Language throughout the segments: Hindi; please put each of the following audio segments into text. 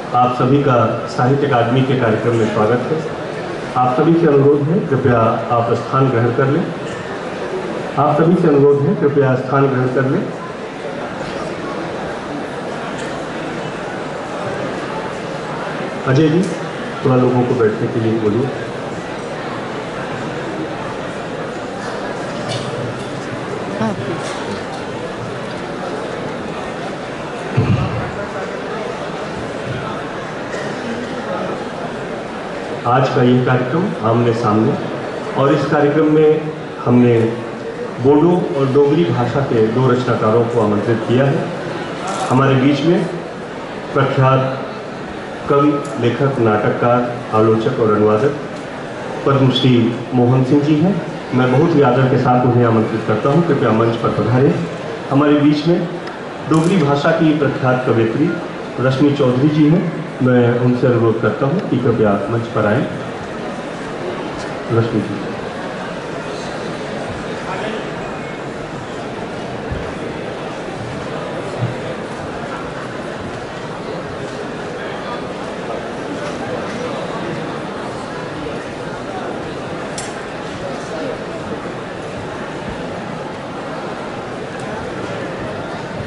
आप सभी का साहित्य अकादमी के कार्यक्रम में स्वागत है। आप सभी से अनुरोध है कृपया आप स्थान ग्रहण कर लें। आप सभी से अनुरोध है कृपया स्थान ग्रहण कर लें। अजय जी, थोड़ा लोगों को बैठने के लिए बोलिए। आज का ये कार्यक्रम आमने सामने, और इस कार्यक्रम में हमने बोडो और डोगरी भाषा के दो रचनाकारों को आमंत्रित किया है। हमारे बीच में प्रख्यात कवि, लेखक, नाटककार, आलोचक और अनुवादक पद्मश्री मोहन सिंह जी हैं। मैं बहुत ही आदर के साथ उन्हें आमंत्रित करता हूं, कृपया मंच पर पधारें। हमारे बीच में डोगरी भाषा की प्रख्यात कवयित्री रश्मि चौधरी जी हैं। मैं उनसे अनुरोध करता हूं कि कृपया मंच पर आएं। रश्मि जी।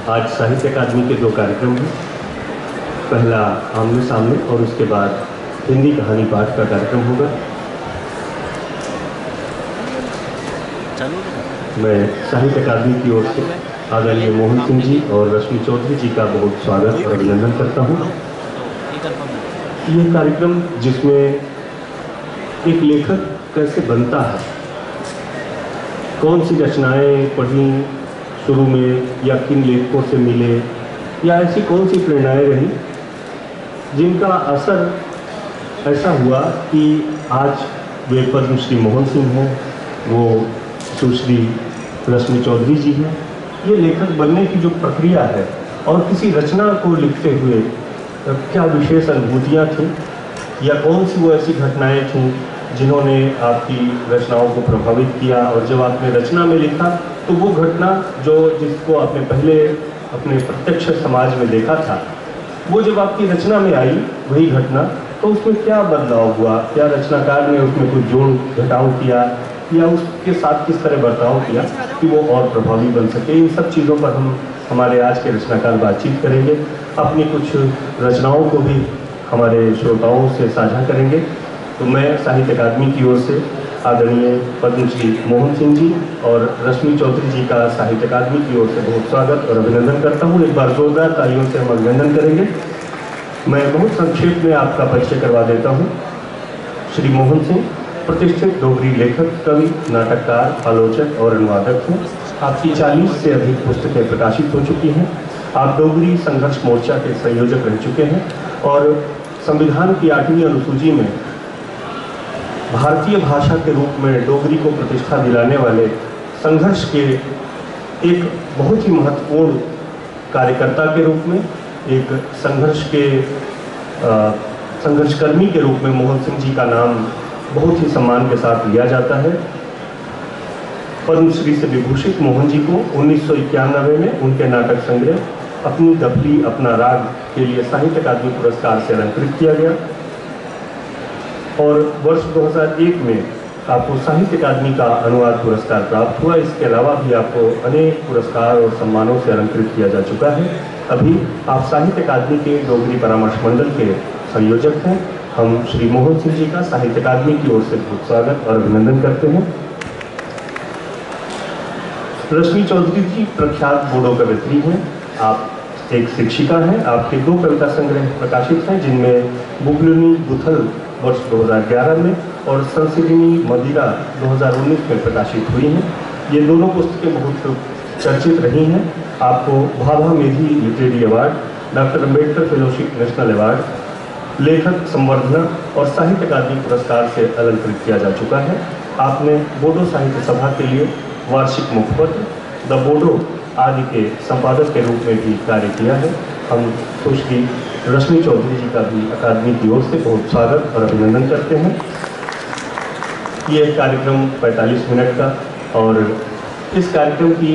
आज साहित्य अकादमी के दो कार्यक्रम हैं। पहला आमने सामने और उसके बाद हिंदी कहानी पाठ का कार्यक्रम होगा। मैं साहित्य अकादमी की ओर से आदरणीय मोहन सिंह जी और रश्मि चौधरी जी का बहुत स्वागत और अभिनंदन करता हूँ। ये कार्यक्रम जिसमें एक लेखक कैसे बनता है, कौन सी रचनाएं पढ़ी शुरू में या किन लेखकों से मिले, या ऐसी कौन सी प्रेरणाएं रही जिनका असर ऐसा हुआ कि आज वे पद्मश्री मोहन सिंह हैं, वो सुश्री रश्मि चौधरी जी हैं। ये लेखक बनने की जो प्रक्रिया है और किसी रचना को लिखते हुए क्या विशेष अनुभूतियाँ थीं, या कौन सी वो ऐसी घटनाएं थीं जिन्होंने आपकी रचनाओं को प्रभावित किया, और जब आपने रचना में लिखा तो वो घटना जिसको आपने पहले अपने प्रत्यक्ष समाज में देखा था, वो जब आपकी रचना में आई वही घटना, तो उसमें क्या बदलाव हुआ, क्या रचनाकार ने उसमें कोई जोड़ घटाव किया, या उसके साथ किस तरह बर्ताव किया कि वो और प्रभावी बन सके। इन सब चीज़ों पर हम हमारे आज के रचनाकार बातचीत करेंगे। अपनी कुछ रचनाओं को भी हमारे श्रोताओं से साझा करेंगे। तो मैं साहित्य अकादमी की ओर से आदरणीय पद्मश्री मोहन सिंह जी और रश्मि चौधरी जी का साहित्य अकादमी की ओर से बहुत स्वागत और अभिनंदन करता हूँ। एक बार जोरदार तालियों से हम अभिनंदन करेंगे। मैं बहुत संक्षेप में आपका परिचय करवा देता हूँ। श्री मोहन सिंह प्रतिष्ठित डोगरी लेखक, कवि, नाटककार, आलोचक और अनुवादक हैं। आपकी 40 से अधिक पुस्तकें प्रकाशित हो चुकी हैं। आप डोगरी संघर्ष मोर्चा के संयोजक रह चुके हैं और संविधान की 8वीं अनुसूची में भारतीय भाषा के रूप में डोगरी को प्रतिष्ठा दिलाने वाले संघर्ष के एक बहुत ही महत्वपूर्ण कार्यकर्ता के रूप में, एक संघर्षकर्मी के रूप में मोहन सिंह जी का नाम बहुत ही सम्मान के साथ लिया जाता है। पद्मश्री से विभूषित मोहन जी को 1991 में उनके नाटक संग्रह अपनी दफली अपना राग के लिए साहित्य अकादमी पुरस्कार से अलंकृत किया गया, और वर्ष 2001 में आपको साहित्य अकादमी का अनुवाद पुरस्कार प्राप्त हुआ। इसके अलावा भी आपको अनेक पुरस्कार और सम्मानों से अलंकृत किया जा चुका है। अभी आप साहित्य अकादमी के डोगरी परामर्श मंडल के संयोजक हैं। हम श्री मोहन सिंह जी का साहित्य अकादमी की ओर से बहुत स्वागत और अभिनंदन करते हैं। रश्मि चौधरी जी प्रख्यात बोडो कवयित्री हैं। आप एक शिक्षिका हैं। आपके 2 कविता संग्रह प्रकाशित हैं, जिनमें बुगलुनी बुथल वर्ष 2011 में और संसिदिनी मदिरा 2019 में प्रकाशित हुई हैं। ये दोनों पुस्तकें बहुत चर्चित रही हैं। आपको भाभा मेधी literary award, doctor Ambedkar fellowship national award, लेखक संवर्धना और साहित्य अकादमी पुरस्कार से अलंकृत किया जा चुका है। आपने बोडो साहित्य सभा के लिए वार्षिक मुखपत्र द बोडो आदि के संपादक के रूप में भी कार्य किया है। हम सुश्री रश्मि चौधरी जी का भी अकादमी की ओर से बहुत स्वागत और अभिनंदन करते हैं। ये कार्यक्रम 45 मिनट का, और इस कार्यक्रम की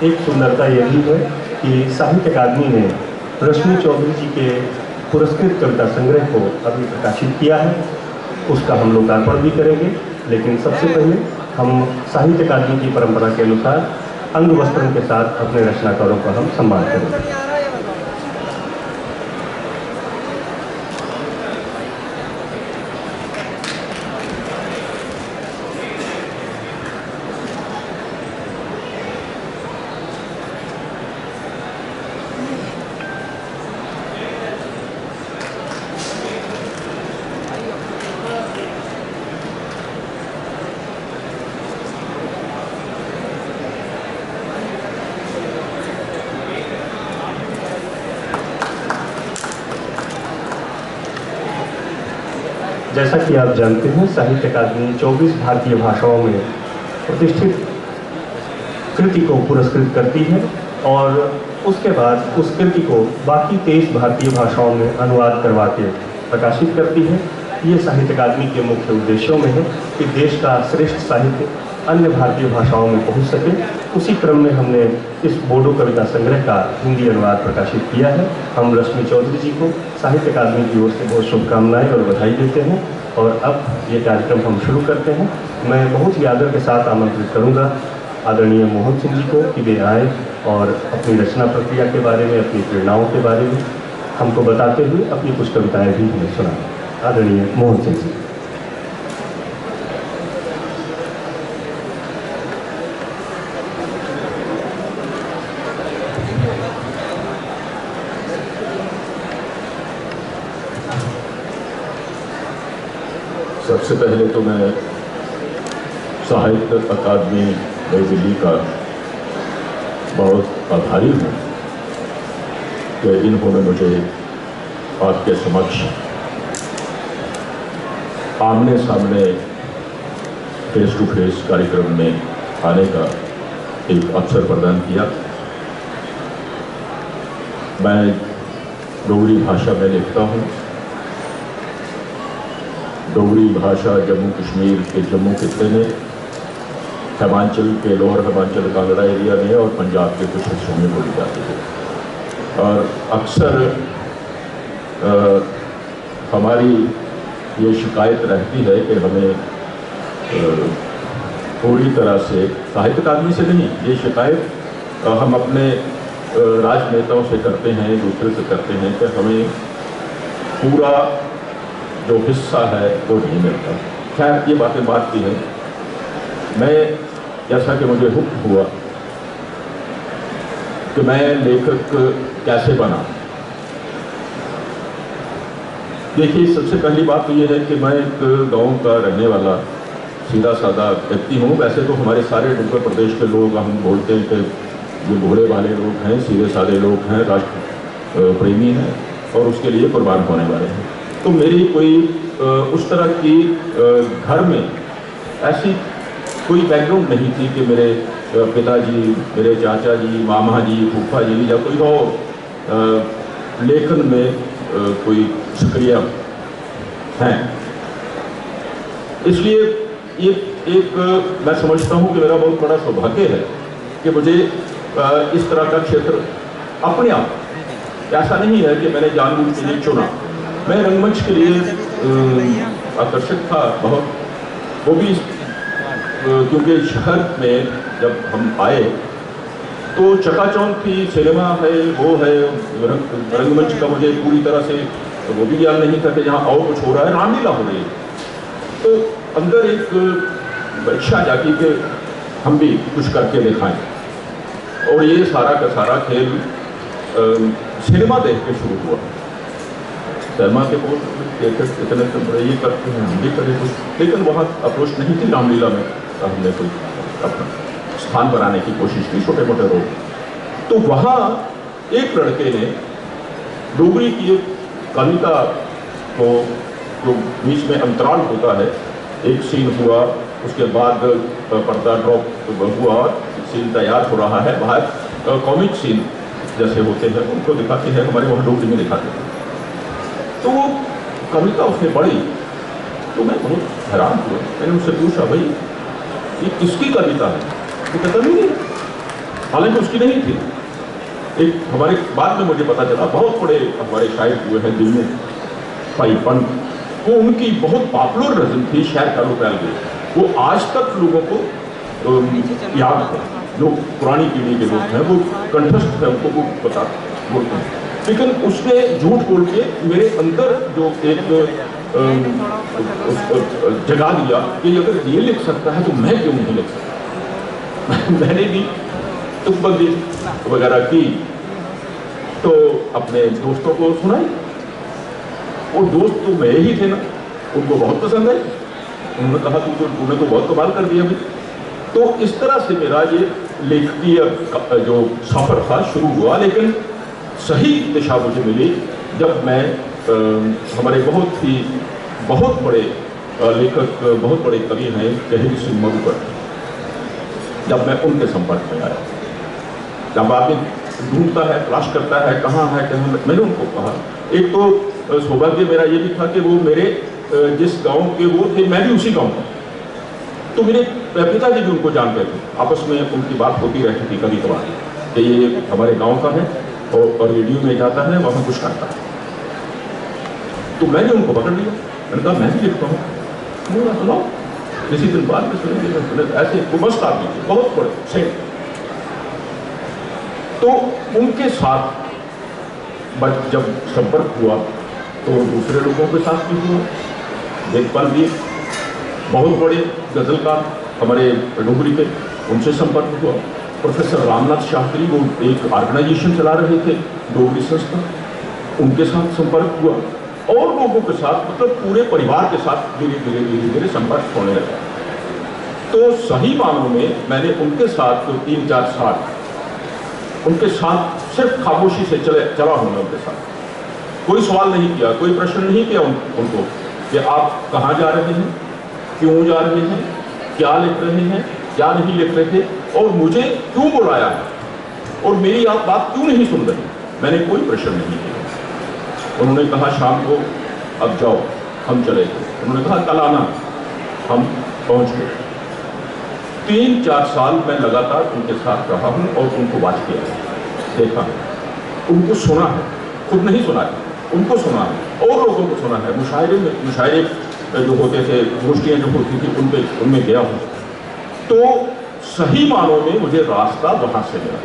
एक सुंदरता यह भी है कि साहित्य अकादमी ने रश्मि चौधरी जी के पुरस्कृत कविता संग्रह को अभी प्रकाशित किया है, उसका हम लोकार्पण भी करेंगे। लेकिन सबसे पहले हम साहित्य अकादमी की परंपरा के अनुसार अंग वस्त्रों के साथ अपने रचनाकारों का हम सम्मान करेंगे। जैसा कि आप जानते हैं, साहित्य अकादमी 24 भारतीय भाषाओं में प्रतिष्ठित कृति को पुरस्कृत करती है और उसके बाद उस कृति को बाकी 23 भारतीय भाषाओं में अनुवाद करवा के प्रकाशित करती है। ये साहित्य अकादमी के मुख्य उद्देश्यों में है कि देश का श्रेष्ठ साहित्य अन्य भारतीय भाषाओं में पहुंच सके। उसी क्रम में हमने इस बोडो कविता संग्रह का हिंदी अनुवाद प्रकाशित किया है। हम रश्मि चौधरी जी को साहित्य अकादमी की ओर से बहुत शुभकामनाएं और बधाई देते हैं। और अब ये कार्यक्रम हम शुरू करते हैं। मैं बहुत ही आदर के साथ आमंत्रित करूंगा आदरणीय मोहन सिंह जी को कि वे आए और अपनी रचना प्रक्रिया के बारे में, अपनी प्रेरणाओं के बारे में हमको बताते हुए अपनी कुछ कविताएँ भी हमें सुनाएं। आदरणीय मोहन सिंह जी। सबसे पहले तो मैं साहित्य अकादमी नई दिल्ली का बहुत आभारी हूँ कि इन्होंने मुझे आपके समक्ष आमने सामने फेस टू फेस कार्यक्रम में आने का एक अवसर प्रदान किया। मैं डोगरी भाषा में लिखता हूँ। डोगरी भाषा जम्मू कश्मीर के जम्मू खित्ते में, हिमाचल के लोअर हिमाचल कांगड़ा एरिया में और पंजाब के कुछ हिस्सों में बोली जाती है। और अक्सर हमारी ये शिकायत रहती है कि हमें पूरी तरह से साहित्य अकादमी से नहीं, ये शिकायत हम अपने राजनेताओं से करते हैं, दूसरे से करते हैं कि हमें पूरा जो हिस्सा है वो नहीं मिलता। खैर ये बातें बात की हैं। मैं जैसा कि मुझे हुक्म हुआ कि मैं लेखक कैसे बना। देखिए, सबसे पहली बात तो ये है कि मैं एक गांव का रहने वाला सीधा साधा व्यक्ति हूँ। वैसे तो हमारे सारे डुग्गर प्रदेश के लोग, हम बोलते हैं कि जो भोले वाले लोग हैं, सीधे साधे लोग हैं, राष्ट्र प्रेमी हैं और उसके लिए कुर्बान होने वाले हैं। तो मेरी कोई उस तरह की घर में ऐसी कोई बैकग्राउंड नहीं थी कि मेरे पिताजी, मेरे चाचा जी, मामा जी, फूफा जी या कोई और लेखन में कोई सक्रिय हैं। इसलिए ये एक मैं समझता हूँ कि मेरा बहुत बड़ा सौभाग्य है कि मुझे इस तरह का क्षेत्र अपने आप, ऐसा नहीं है कि मैंने जानबूझ के लिए चुना। मैं रंगमंच के लिए आकर्षित था बहुत, वो भी क्योंकि शहर में जब हम आए तो चकाचौंध थी, सिनेमा है, वो है, रंगमंच का मुझे पूरी तरह से वो भी ज्ञान नहीं था कि जहाँ आओ कुछ हो रहा है, रामलीला हो रही है। तो अंदर एक इच्छा जागी कि हम भी कुछ करके दिखाएं। और ये सारा का सारा खेल सिनेमा देख के शुरू हुआ। सिनेमा के बहुत इतने ये करते हैं, हम भी करें कुछ, लेकिन वहाँ अप्रोच नहीं थी रामलीला में। हमने कोई अपना स्थान बनाने की कोशिश की, छोटे मोटे रोल। तो वहाँ एक लड़के ने डोगरी की कविता को, जो बीच में अंतराल होता है, एक सीन हुआ, उसके बाद पर्दा ड्रॉप हुआ, सीन तैयार हो रहा है, बाहर कॉमिक सीन जैसे होते हैं उनको दिखाते हैं, हमारे वहाँ डोगरी में दिखाते हैं। तो वो कविता उसने पढ़ी तो मैं बहुत हैरान हुआ। मैंने उससे पूछा, भाई ये किसकी कविता है? तो कहता नहीं, हालांकि उसकी नहीं थी। एक हमारे बाद में मुझे पता चला बहुत बड़े हमारे शायर हुए हैं दिल्ली में, भाई पंत, वो उनकी बहुत पॉपुलर रज़म थी शहर कालो पैल गई, वो आज तक लोगों को याद है। जो पुरानी पीढ़ी के लोग हैं वो कंठस्थ है, उनको वो पता बोलते हैं, लेकिन उसने झूठ बोल के मेरे अंदर जो एक जगा दिया कि अगर ये लिख सकता है तो मैं क्यों नहीं लिख सकता। मैंने भी तुकबंदी वगैरह की तो अपने दोस्तों को सुनाई, और दोस्त तो मैं ही थे ना, उनको बहुत पसंद आई। उन्होंने कहा तूने तो बहुत कमाल कर दिया भाई। तो इस तरह से मेरा ये लेखकीय जो सफर था शुरू हुआ, लेकिन सही दिशा मुझे मिली जब मैं हमारे बहुत बड़े लेखक, बहुत बड़े कवि हैं जहीर सिंह मधुकर, जब मैं उनके संपर्क में आया। जब आदमी ढूंढता है, तलाश करता है कहाँ है कहाँ, मैंने उनको कहा। एक तो सौभाग्य मेरा ये भी था कि वो मेरे जिस गांव के वो थे, मैं भी उसी गांव का, तो मेरे पिताजी भी उनको जानते थे, आपस में उनकी बात होती रहती थी कभी कभार कि ये हमारे गांव का है और रेडियो में जाता है, वहाँ कुछ करता है। तो मैंने उनको पकड़ लिया, मैंने कहा मैं भी लिखता हूँ, सुनाओ। किसी दिन बाद में सुनेंगे, ऐसे वो मस्त आदमी थे, बहुत बड़े सेठ। तो उनके साथ जब संपर्क हुआ तो दूसरे लोगों के साथ भी हुआ। देखभाल भी बहुत बड़े गजलकार हमारे डोगरी के, उनसे संपर्क हुआ। प्रोफेसर रामनाथ शास्त्री, वो एक ऑर्गेनाइजेशन चला रहे थे डोगरी संस्था, उनके साथ संपर्क हुआ, और लोगों के साथ, मतलब पूरे परिवार के साथ धीरे धीरे संपर्क होने लगा। तो सही मानों में मैंने उनके साथ तो 3-4 साल उनके साथ सिर्फ खामोशी से चला हूँ मैं उनके साथ। कोई सवाल नहीं किया, कोई प्रश्न नहीं किया उनको कि आप कहाँ जा रहे हैं, क्यों जा रहे हैं, क्या लिख रहे हैं, क्या नहीं लिख रहे थे, और मुझे क्यों बुलाया है, और मेरी आप बात क्यों नहीं सुन रहे। मैंने कोई प्रश्न नहीं किया। उन्होंने कहा शाम को अब जाओ, हम चले गए। उन्होंने कहा कल आना, हम पहुँच गए। 3-4 साल मैं लगातार उनके साथ रहा हूँ और उनको वाच किया है, देखा है, उनको सुना है, खुद नहीं सुना है, उनको सुना है और लोगों को सुना है। मुशायरे जो होते थे, गोष्ठियाँ जो होती थी, उनमें गया हूँ। तो सही मानों में मुझे रास्ता वहाँ से मिला,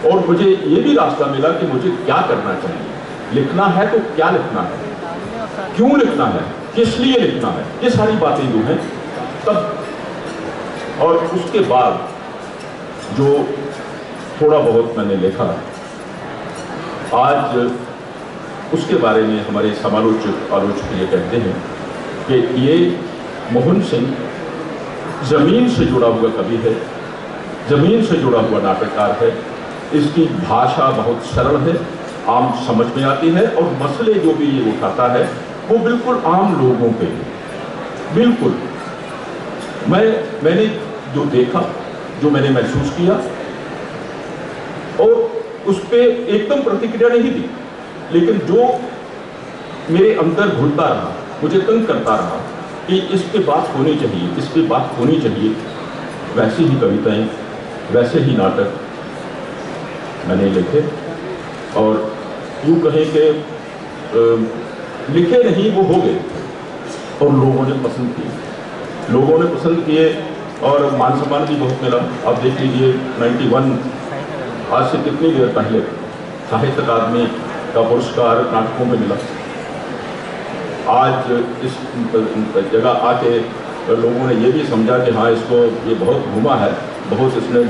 और मुझे ये भी रास्ता मिला कि मुझे क्या करना चाहिए। लिखना है तो क्या लिखना है, क्यों लिखना है, किस लिए लिखना है, ये सारी बातें जो हैं तब। और उसके बाद जो थोड़ा बहुत मैंने लिखा, आज उसके बारे में हमारे आलोचक ये कहते हैं कि ये मोहन सिंह ज़मीन से जुड़ा हुआ कवि है, ज़मीन से जुड़ा हुआ नाटककार है। इसकी भाषा बहुत सरल है, आम समझ में आती है, और मसले जो भी ये उठाता है वो बिल्कुल आम लोगों के हैं। बिल्कुल मैंने जो देखा, जो मैंने महसूस किया, और उस पर एकदम प्रतिक्रिया नहीं दी, लेकिन जो मेरे अंदर घुलता रहा, मुझे तंग करता रहा कि इस पे बात होनी चाहिए, इस पे बात होनी चाहिए, वैसी ही कविताएं, वैसे ही नाटक मैंने लिखे। और यूँ कहें कि लिखे नहीं, वो हो गए, और लोगों ने पसंद किए, लोगों ने पसंद किए, और मान सम्मान भी बहुत मिला। आप देख लीजिए 91, आज से कितनी देर पहले साहित्य अकादमी का पुरस्कार नाटकों में मिला। आज इस जगह आके लोगों ने ये भी समझा कि हाँ, इसको ये बहुत घूमा है, बहुत इसने।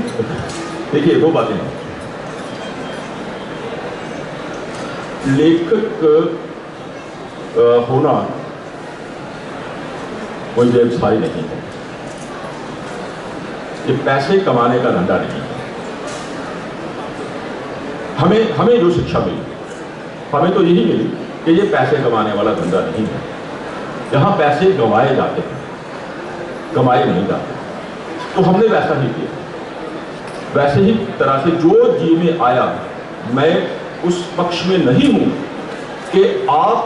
देखिए, 2 बातें हैं। लेखक होना कोई व्यवसाय नहीं है, ये पैसे कमाने का धंधा नहीं है। हमें जो शिक्षा मिली, हमें तो यही मिली कि ये पैसे कमाने वाला धंधा नहीं है। यहाँ पैसे गंवाए जाते हैं, कमाए नहीं जाते। तो हमने वैसा ही किया, वैसे ही तरह से जो जी में आया। मैं उस पक्ष में नहीं हूं कि आप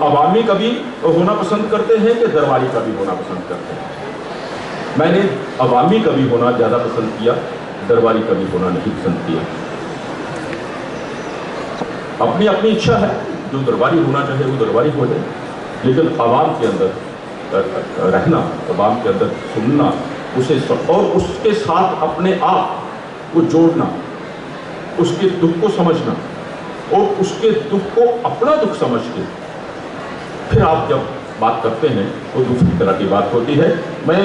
अवामी कवि होना पसंद करते हैं कि दरबारी कवि होना पसंद करते हैं। मैंने अवामी कवि होना ज़्यादा पसंद किया, दरबारी कवि होना नहीं पसंद किया। अपनी अपनी इच्छा है, जो दरबारी होना चाहे वो दरबारी हो जाए, लेकिन आवाम के अंदर रहना, आवाम के अंदर सुनना, उसे और उसके साथ अपने आप को जोड़ना, उसके दुख को समझना और उसके दुख को अपना दुख समझ के फिर आप जब बात करते हैं वो दूसरी तरह की बात होती है। मैं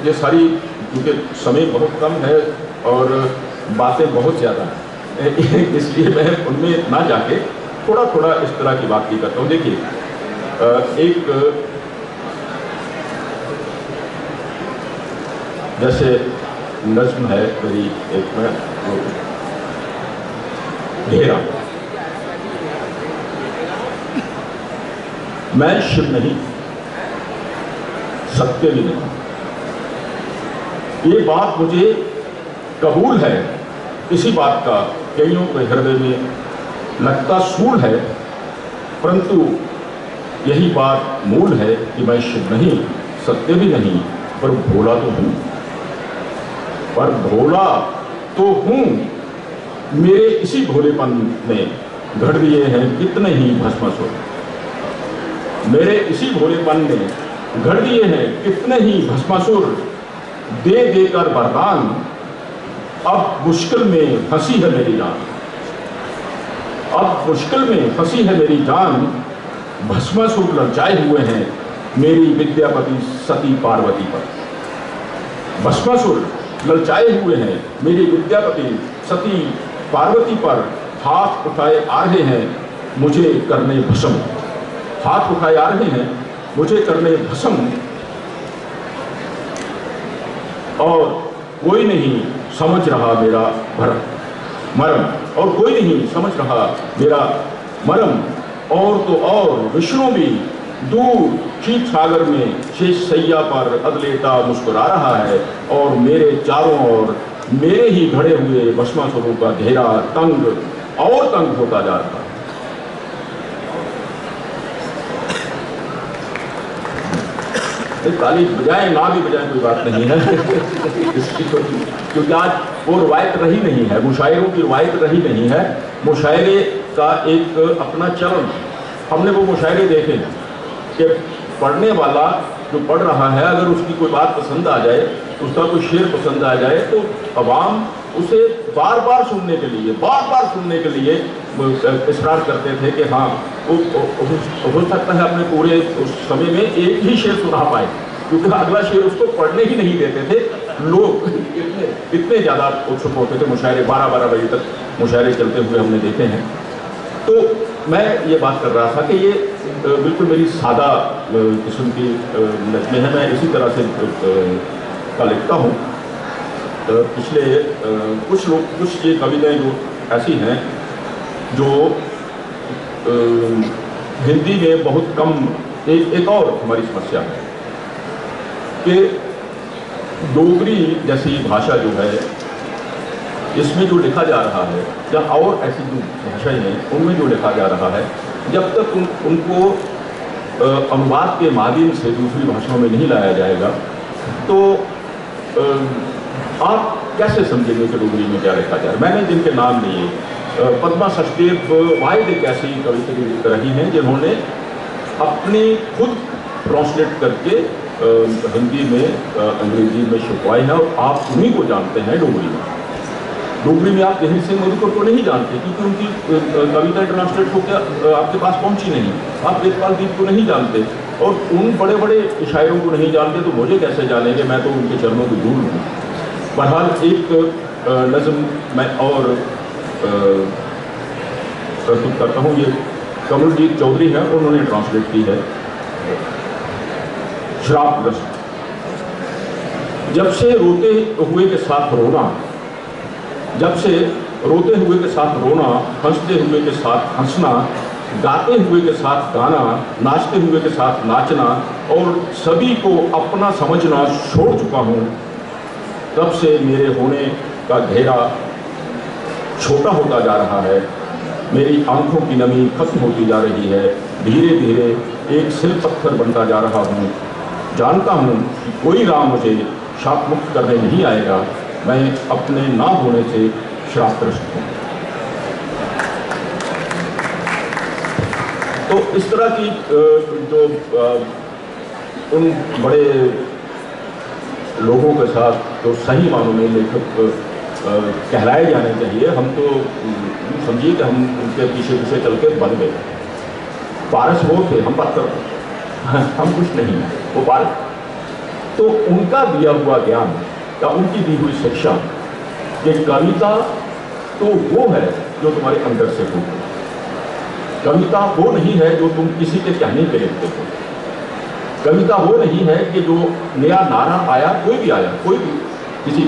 ये सारी, क्योंकि समय बहुत कम है और बातें बहुत ज़्यादा हैं, इसलिए मैं उनमें ना जाके थोड़ा थोड़ा इस तरह की बात ही करता हूँ। देखिए, एक जैसे नज्म है मेरी, एक में घेरा, मैं शिव नहीं, सत्य भी नहीं। ये बात मुझे कबूल है, इसी बात का कईयों के हृदय में लगता सूल है, परंतु यही बात मूल है कि मैं शिव नहीं, सत्य भी नहीं, पर भोला तो हूं। पर भोला तो हूं, मेरे इसी भोलेपन में घड़ दिए हैं कितने ही भस्मासुर। मेरे इसी भोलेपन में घड़ दिए हैं कितने ही भस्मासुर, दे देकर वरदान अब मुश्किल में फंसी है मेरी जान। अब मुश्किल में फंसी है मेरी जान, भस्मासुर ललचाए हुए हैं मेरी विद्यापति सती पार्वती पर। भस्मासुर ललचाए हुए हैं मेरी विद्यापति सती पार्वती पर, हाथ उठाए आ रहे हैं मुझे करने भस्म। हाथ उठाए आ रहे हैं मुझे करने भस्म, और कोई नहीं समझ रहा मेरा मरम, और कोई नहीं समझ रहा मेरा मरम। और तो और विष्णु भी दूर क्षीर सागर में शेष सैया पर अदलेटा मुस्कुरा रहा है, और मेरे चारों ओर मेरे ही घड़े हुए भस्मासुरों का घेरा तंग और तंग होता जा रहा है। ताली बजाए ना भी बजाए कोई बात नहीं है क्योंकि आज वो रवायत रही नहीं है, मुशायरों की रवायत रही नहीं है। मुशायरे का एक अपना चलन, हमने वो मुशायरे देखे कि पढ़ने वाला जो पढ़ रहा है, अगर उसकी कोई बात पसंद आ जाए, उसका कोई शेर पसंद आ जाए, तो अवाम उसे बार बार सुनने के लिए इसरार करते थे कि हाँ वो हो सकता है अपने पूरे उस समय में एक ही शेर सुना पाए, क्योंकि अगला शेर उसको पढ़ने ही नहीं देते थे। लोग इतने ज़्यादा उत्सुक होते थे, मुशायरे 12-12 बजे तक मुशायरे चलते हुए हमने देखे हैं। तो मैं ये बात कर रहा था कि ये बिल्कुल मेरी सादा किस्म की नज़में हैं, मैं इसी तरह से का लिखता हूँ। पिछले कुछ ये कविताएँ जो ऐसी हैं जो हिंदी में बहुत कम, एक और हमारी समस्या है कि डोगरी जैसी भाषा जो है, इसमें जो लिखा जा रहा है, या और ऐसी जो भाषाएं हैं उनमें जो लिखा जा रहा है, जब तक उनको अनुवाद के माध्यम से दूसरी भाषाओं में नहीं लाया जाएगा, तो आप कैसे समझेंगे कि डोगरी में क्या लिखा जाए। मैंने जिनके नाम लिए, पद्मा सचदेव वाहिद एक ऐसी कविता रही हैं जिन्होंने अपनी खुद ट्रांसलेट करके हिंदी में अंग्रेजी में छुपवाई है, और आप उन्हीं को जानते हैं डोगरी में आप जहीर सिंह मधुकर को नहीं जानते, क्योंकि उनकी कविता ट्रांसलेट होकर आपके पास पहुंची नहीं। आप वेदपाल दीप को नहीं जानते, और उन बड़े बड़े शायरों को नहीं जानते, तो मुझे कैसे जानेंगे, मैं तो उनके चरणों की धूल हूँ। बहरहाल एक नज़्म मैं और प्रस्तुत करता हूँ। ये कमलजीत चौधरी हैं, उन्होंने ट्रांसलेट की है। श्रापग्रस्त। जब से रोते हुए के साथ रोना, जब से रोते हुए के साथ रोना, हंसते हुए के साथ हंसना, गाते हुए के साथ गाना, नाचते हुए के साथ नाचना, और सभी को अपना समझना छोड़ चुका हूँ, तब से मेरे होने का घेरा छोटा होता जा रहा है। मेरी आंखों की नमी खत्म होती जा रही है, धीरे धीरे एक सिल पत्थर बनता जा रहा हूँ। जानता हूँ कि कोई राम मुझे शाप मुक्त करने नहीं आएगा, मैं अपने ना होने से श्रापग्रस्त हूँ। तो इस तरह की जो उन बड़े लोगों के साथ जो सही मानों में लेखक कहलाए जाने चाहिए, हम तो समझिए कि हम उनके पीछे पीछे चल के बन गए। पारस वो थे, हम पत्थर, हम कुछ नहीं, वो पारस। तो उनका दिया हुआ ज्ञान या उनकी दी हुई शिक्षा, ये कविता तो वो है जो तुम्हारे अंदर से हो। कविता वो नहीं है जो तुम किसी के कहने पे लिखते हो। कविता वो नहीं है कि जो नया नारा आया, कोई भी आया, कोई भी किसी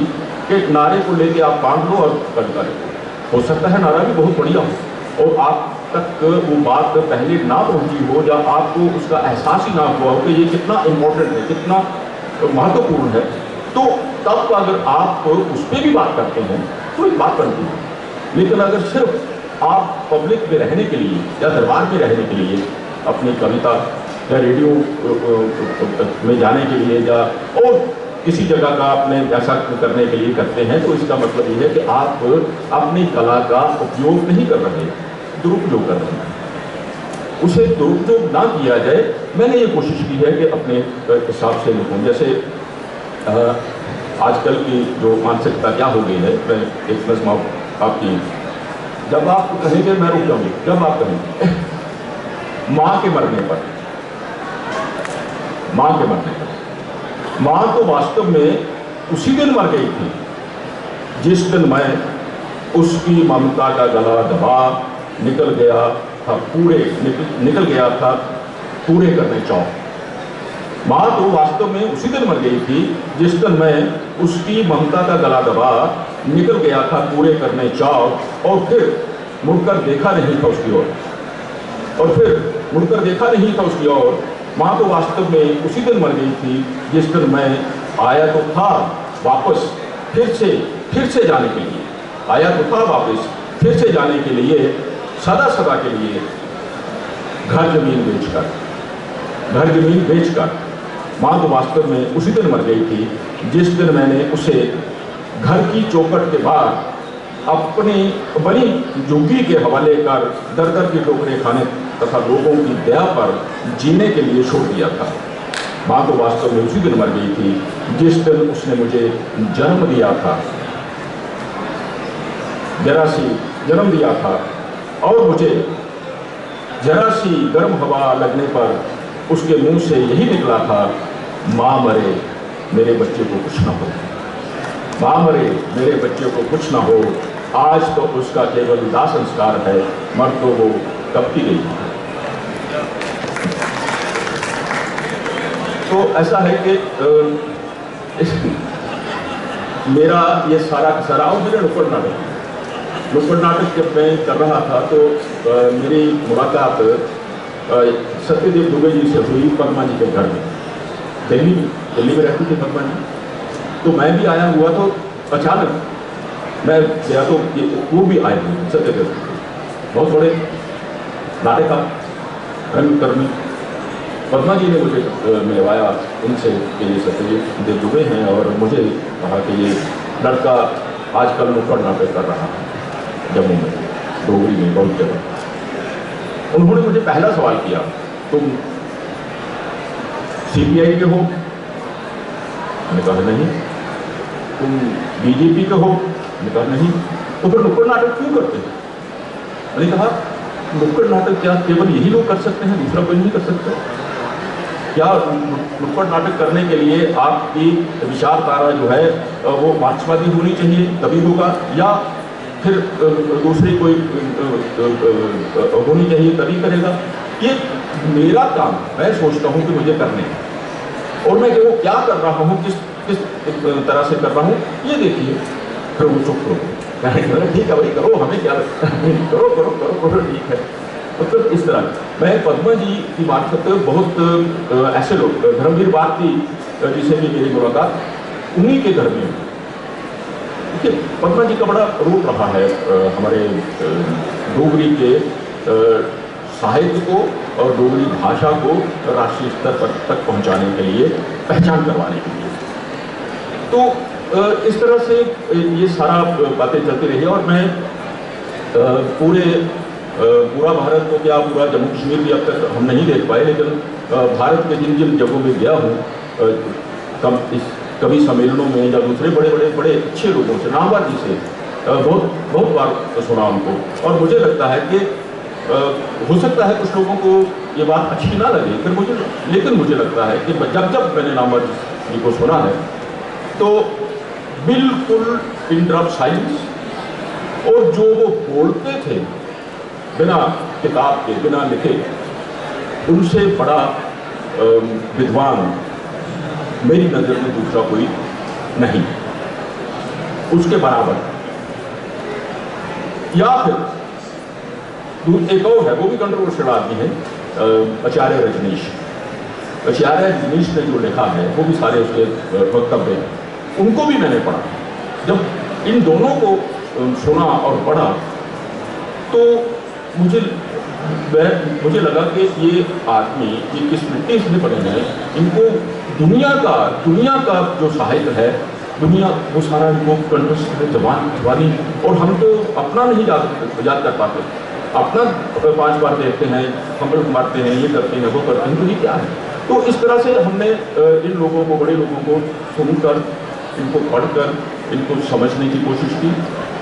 के नारे को लेके आप बांध लो और कविता लिखो। हो सकता है नारा भी बहुत बढ़िया हो और आप तक वो बात पहले ना पहुंची हो या आपको उसका एहसास ही ना हुआ हो कि ये कितना इम्पोर्टेंट है, कितना महत्वपूर्ण है, तो तब अगर आप उस पर भी बात करते हैं तो एक बात बनती है। लेकिन अगर सिर्फ आप पब्लिक में रहने के लिए या दरबार में रहने के लिए अपनी कविता या रेडियो में जाने के लिए या और किसी जगह का अपने ऐसा करने के लिए करते हैं, तो इसका मतलब ये है कि आप अपनी कला का उपयोग नहीं कर रहे, दुरुपयोग कर रहे हैं। उसे दुरुपयोग ना किया जाए, मैंने ये कोशिश की है कि अपने हिसाब से लिखूं। जैसे आजकल की जो मानसिकता क्या हो गई है, मैं एक नज़्म आपकी, जब आप कहेंगे मैं रुक जाऊंगी, जब आप कहेंगे माँ के मरने पर, माँ के मरने पर, माँ तो वास्तव में उसी दिन मर गई थी जिस दिन मैं उसकी ममता का गला दबा निकल गया था पूरे करने चौक। माँ तो वास्तव में उसी दिन मर गई थी जिस दिन मैं उसकी ममता का गला दबा निकल गया था पूरे करने चौक, और फिर मुड़कर देखा नहीं था उसकी ओर, और फिर मुड़कर देखा नहीं था उसकी ओर। माँ तो वास्तव में उसी दिन मर गई थी जिस दिन मैं आया तो था वापस फिर से जाने के लिए, आया तो था वापस फिर से जाने के लिए, सदा सदा के लिए घर जमीन बेचकर। माँ तो वास्तव में उसी दिन मर गई थी जिस दिन मैंने उसे घर की चौखट के बाहर अपनी बनी झुग्गी के हवाले कर दर दर की ठोकरें खाने तथा लोगों की दया पर जीने के लिए छोड़ दिया था। माँ तो वास्तव में उसी दिन मर गई थी जिस दिन उसने मुझे जन्म दिया था, जरा सी जन्म दिया था, और मुझे जरा सी गर्म हवा लगने पर उसके मुंह से यही निकला था, माँ मरे मेरे बच्चे को कुछ ना हो, माँ मरे मेरे बच्चे को कुछ ना हो। आज तो उसका केवल दाह संस्कार है, मर तो वो कब की गई। तो ऐसा है कि मेरा ये सारा और मेरे नुक्कड़ नाटक जब मैं कर रहा था तो मेरी मुलाकात सत्यदेव दुबे जी से हुई, पद्मा जी के घर में, दिल्ली में रहती थी पद्मा जी। तो मैं भी आया हुआ, तो अचानक मैं गया तो वो भी आए हुए सत्यदेव, बहुत बड़े नाटक रंगकर्मी। पद्मा जी ने मुझे मिलवाया उनसे कि ये सत्यदेव दुबे हैं, और मुझे कहा कि ये लड़का आजकल नुक्कड़ नाटक कर रहा है जम्मू में, डोगरी में बहुत जगह। उन्होंने मुझे पहला सवाल किया, तुम सीपीआई के हो? मैंने कहा नहीं। तुम बीजेपी के हो? मैंने कहा नहीं। तो फिर नुक्कड़ नाटक क्यों करते हैं? मैंने कहा नुक्कड़ नाटक क्या केवल यही लोग कर सकते हैं, दूसरा कोई नहीं कर सकता? क्या नुक्कड़ नाटक करने के लिए आपकी विचारधारा जो है वो मार्क्सवादी होनी चाहिए तभी होगा, या फिर दूसरी कोई होनी चाहिए तभी करेगा? ये मेरा काम, मैं सोचता हूँ कि मुझे करने हैं, और मैं वो क्या कर रहा हूँ, किस तरह से कर रहा हूँ, ये देखिए। फिर वो चुप करो, ठीक है भाई करो, हमें क्या करो ठीक है। मतलब इस तरह मैं पद्मा जी की बात करते हुए बहुत ऐसे लोग, धर्मवीर भारती जिसे भी मेरी मुलाकात उन्हीं के घर में। देखिए पद्मा जी का बड़ा रोल रहा है हमारे डोगरी के साहित्य को और डोगरी भाषा को राष्ट्रीय स्तर पर तक पहुंचाने के लिए, पहचान करवाने के लिए। तो इस तरह से ये सारा बातें चलती रही और मैं पूरा भारत को क्या, पूरा जम्मू कश्मीर भी अब तक हम नहीं देख पाए, लेकिन भारत के जिन जिन जगहों में गया हूँ, कवि सम्मेलनों में या दूसरे बड़े अच्छे लोगों से, नामवर जी से बहुत बार सुना उनको। और मुझे लगता है कि हो सकता है कुछ लोगों को ये बात अच्छी ना लगे, लेकिन मुझे लगता है कि जब मैंने नामवर जी को सुना है तो बिल्कुल इंटरप्ट साइलेंस, और जो वो बोलते थे बिना किताब के, बिना लिखे, उनसे बड़ा विद्वान मेरी नज़र में दूसरा कोई नहीं, उसके बराबर। या फिर एक और है, वो भी कंट्रोवर्शियल आदमी है, आचार्य रजनीश। आचार्य रजनीश ने जो लिखा है वो भी सारे उसके वक्तव्य हैं, उनको भी मैंने पढ़ा। जब इन दोनों को सुना और पढ़ा तो मुझे लगा कि ये आदमी, ये किस मिट्टी से बने हैं, इनको दुनिया का जो साहित्य है, दुनिया वो सारा इनको कंठस्थ है, जवानी, और हम तो अपना नहीं याद कर पाते। अपना 5 बार देखते हैं, कंबल मारते हैं, ये करते हैं, वो करते हैं, तो ये क्या है। तो इस तरह से हमने इन लोगों को, बड़े लोगों को सुनकर, इनको पढ़कर, इनको समझने की कोशिश की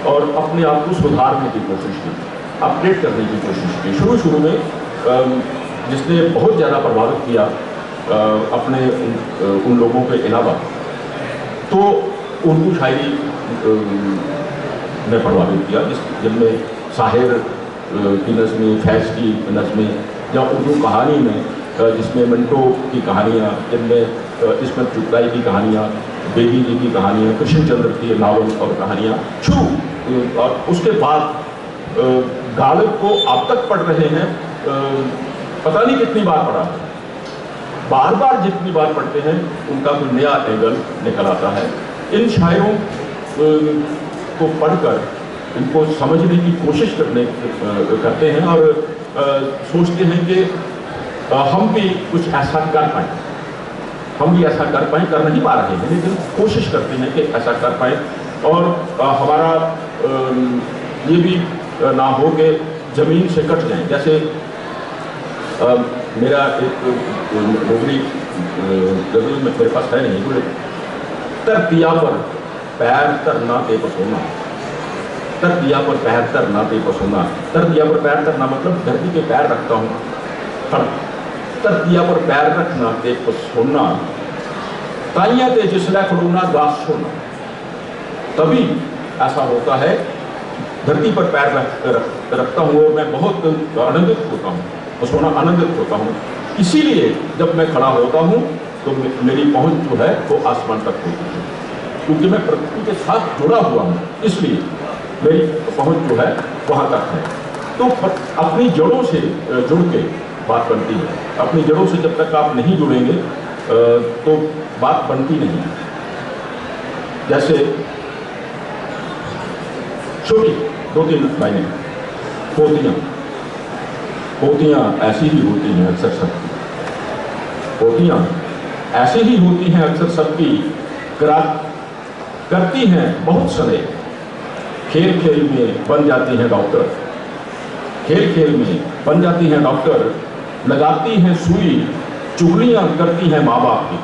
और अपने आप को सुधारने की कोशिश की, अपडेट करने की कोशिश की। शुरू में जिसने बहुत ज़्यादा प्रभावित किया अपने उन लोगों के अलावा, तो उर्दू शायरी ने प्रभावित किया, जिनमें साहिर की नज़में, फैज़ की नज़में, या उर्दू कहानी में जिसमें मिंटो की कहानियाँ, जिनमें इस्मत चुगताई की कहानियाँ, बेबी जी की कहानियाँ, कृष्णचंद्र की नावल और कहानियाँ शुरू, और उसके बाद गालिब को अब तक पढ़ रहे हैं, पता नहीं कितनी बार पढ़ा है, बार जितनी बार पढ़ते हैं उनका कोई नया एंगल निकल आता है। इन शायरों को पढ़कर इनको समझने की कोशिश करते हैं और सोचते हैं कि हम भी कुछ ऐसा कर पाएँ, हम भी ऐसा कर पाएँ, कर नहीं पा रहे हैं, लेकिन कोशिश करते हैं कि ऐसा कर पाएँ, और हमारा ये भी ना हो कि ज़मीन से कट जाएं। जैसे मेरा एक डोगरी गज़ल में मेरे पास है नहीं, बोले धरतिया पर पैर धरना ते पसोना, धरतिया पर पैर धरना ते पसोना। धरतिया पर पैर धरना मतलब धरती के पैर रखता हूँ, धरतिया पर पैर रखना ते पसोना, ताइया ते जिसलै खड़ोना दास सोना। तभी ऐसा होता है, धरती पर पैर रखता हूँ और मैं बहुत आनंदित होता हूँ, पसोना आनंदित होता हूँ। इसीलिए जब मैं खड़ा होता हूँ तो मेरी पहुँच जो है वो आसमान तक होती है, क्योंकि मैं प्रकृति के साथ जुड़ा हुआ हूँ, इसलिए मेरी पहुँच जो है वहाँ तक है। तो अपनी जड़ों से जुड़ के बात बनती है, अपनी जड़ों से जब तक आप नहीं जुड़ेंगे तो बात बनती नहीं है। जैसे छोटी 2-3 लाइनें, पोतियाँ ऐसी ही होती हैं अक्सर सबकी, पोतियाँ ऐसे ही होती हैं अक्सर सबकी, करती हैं बहुत सने, खेल खेल में बन जाती हैं डॉक्टर, खेल खेल में बन जाती हैं डॉक्टर, लगाती हैं सुई, चुगलियाँ करती हैं माँ बाप की,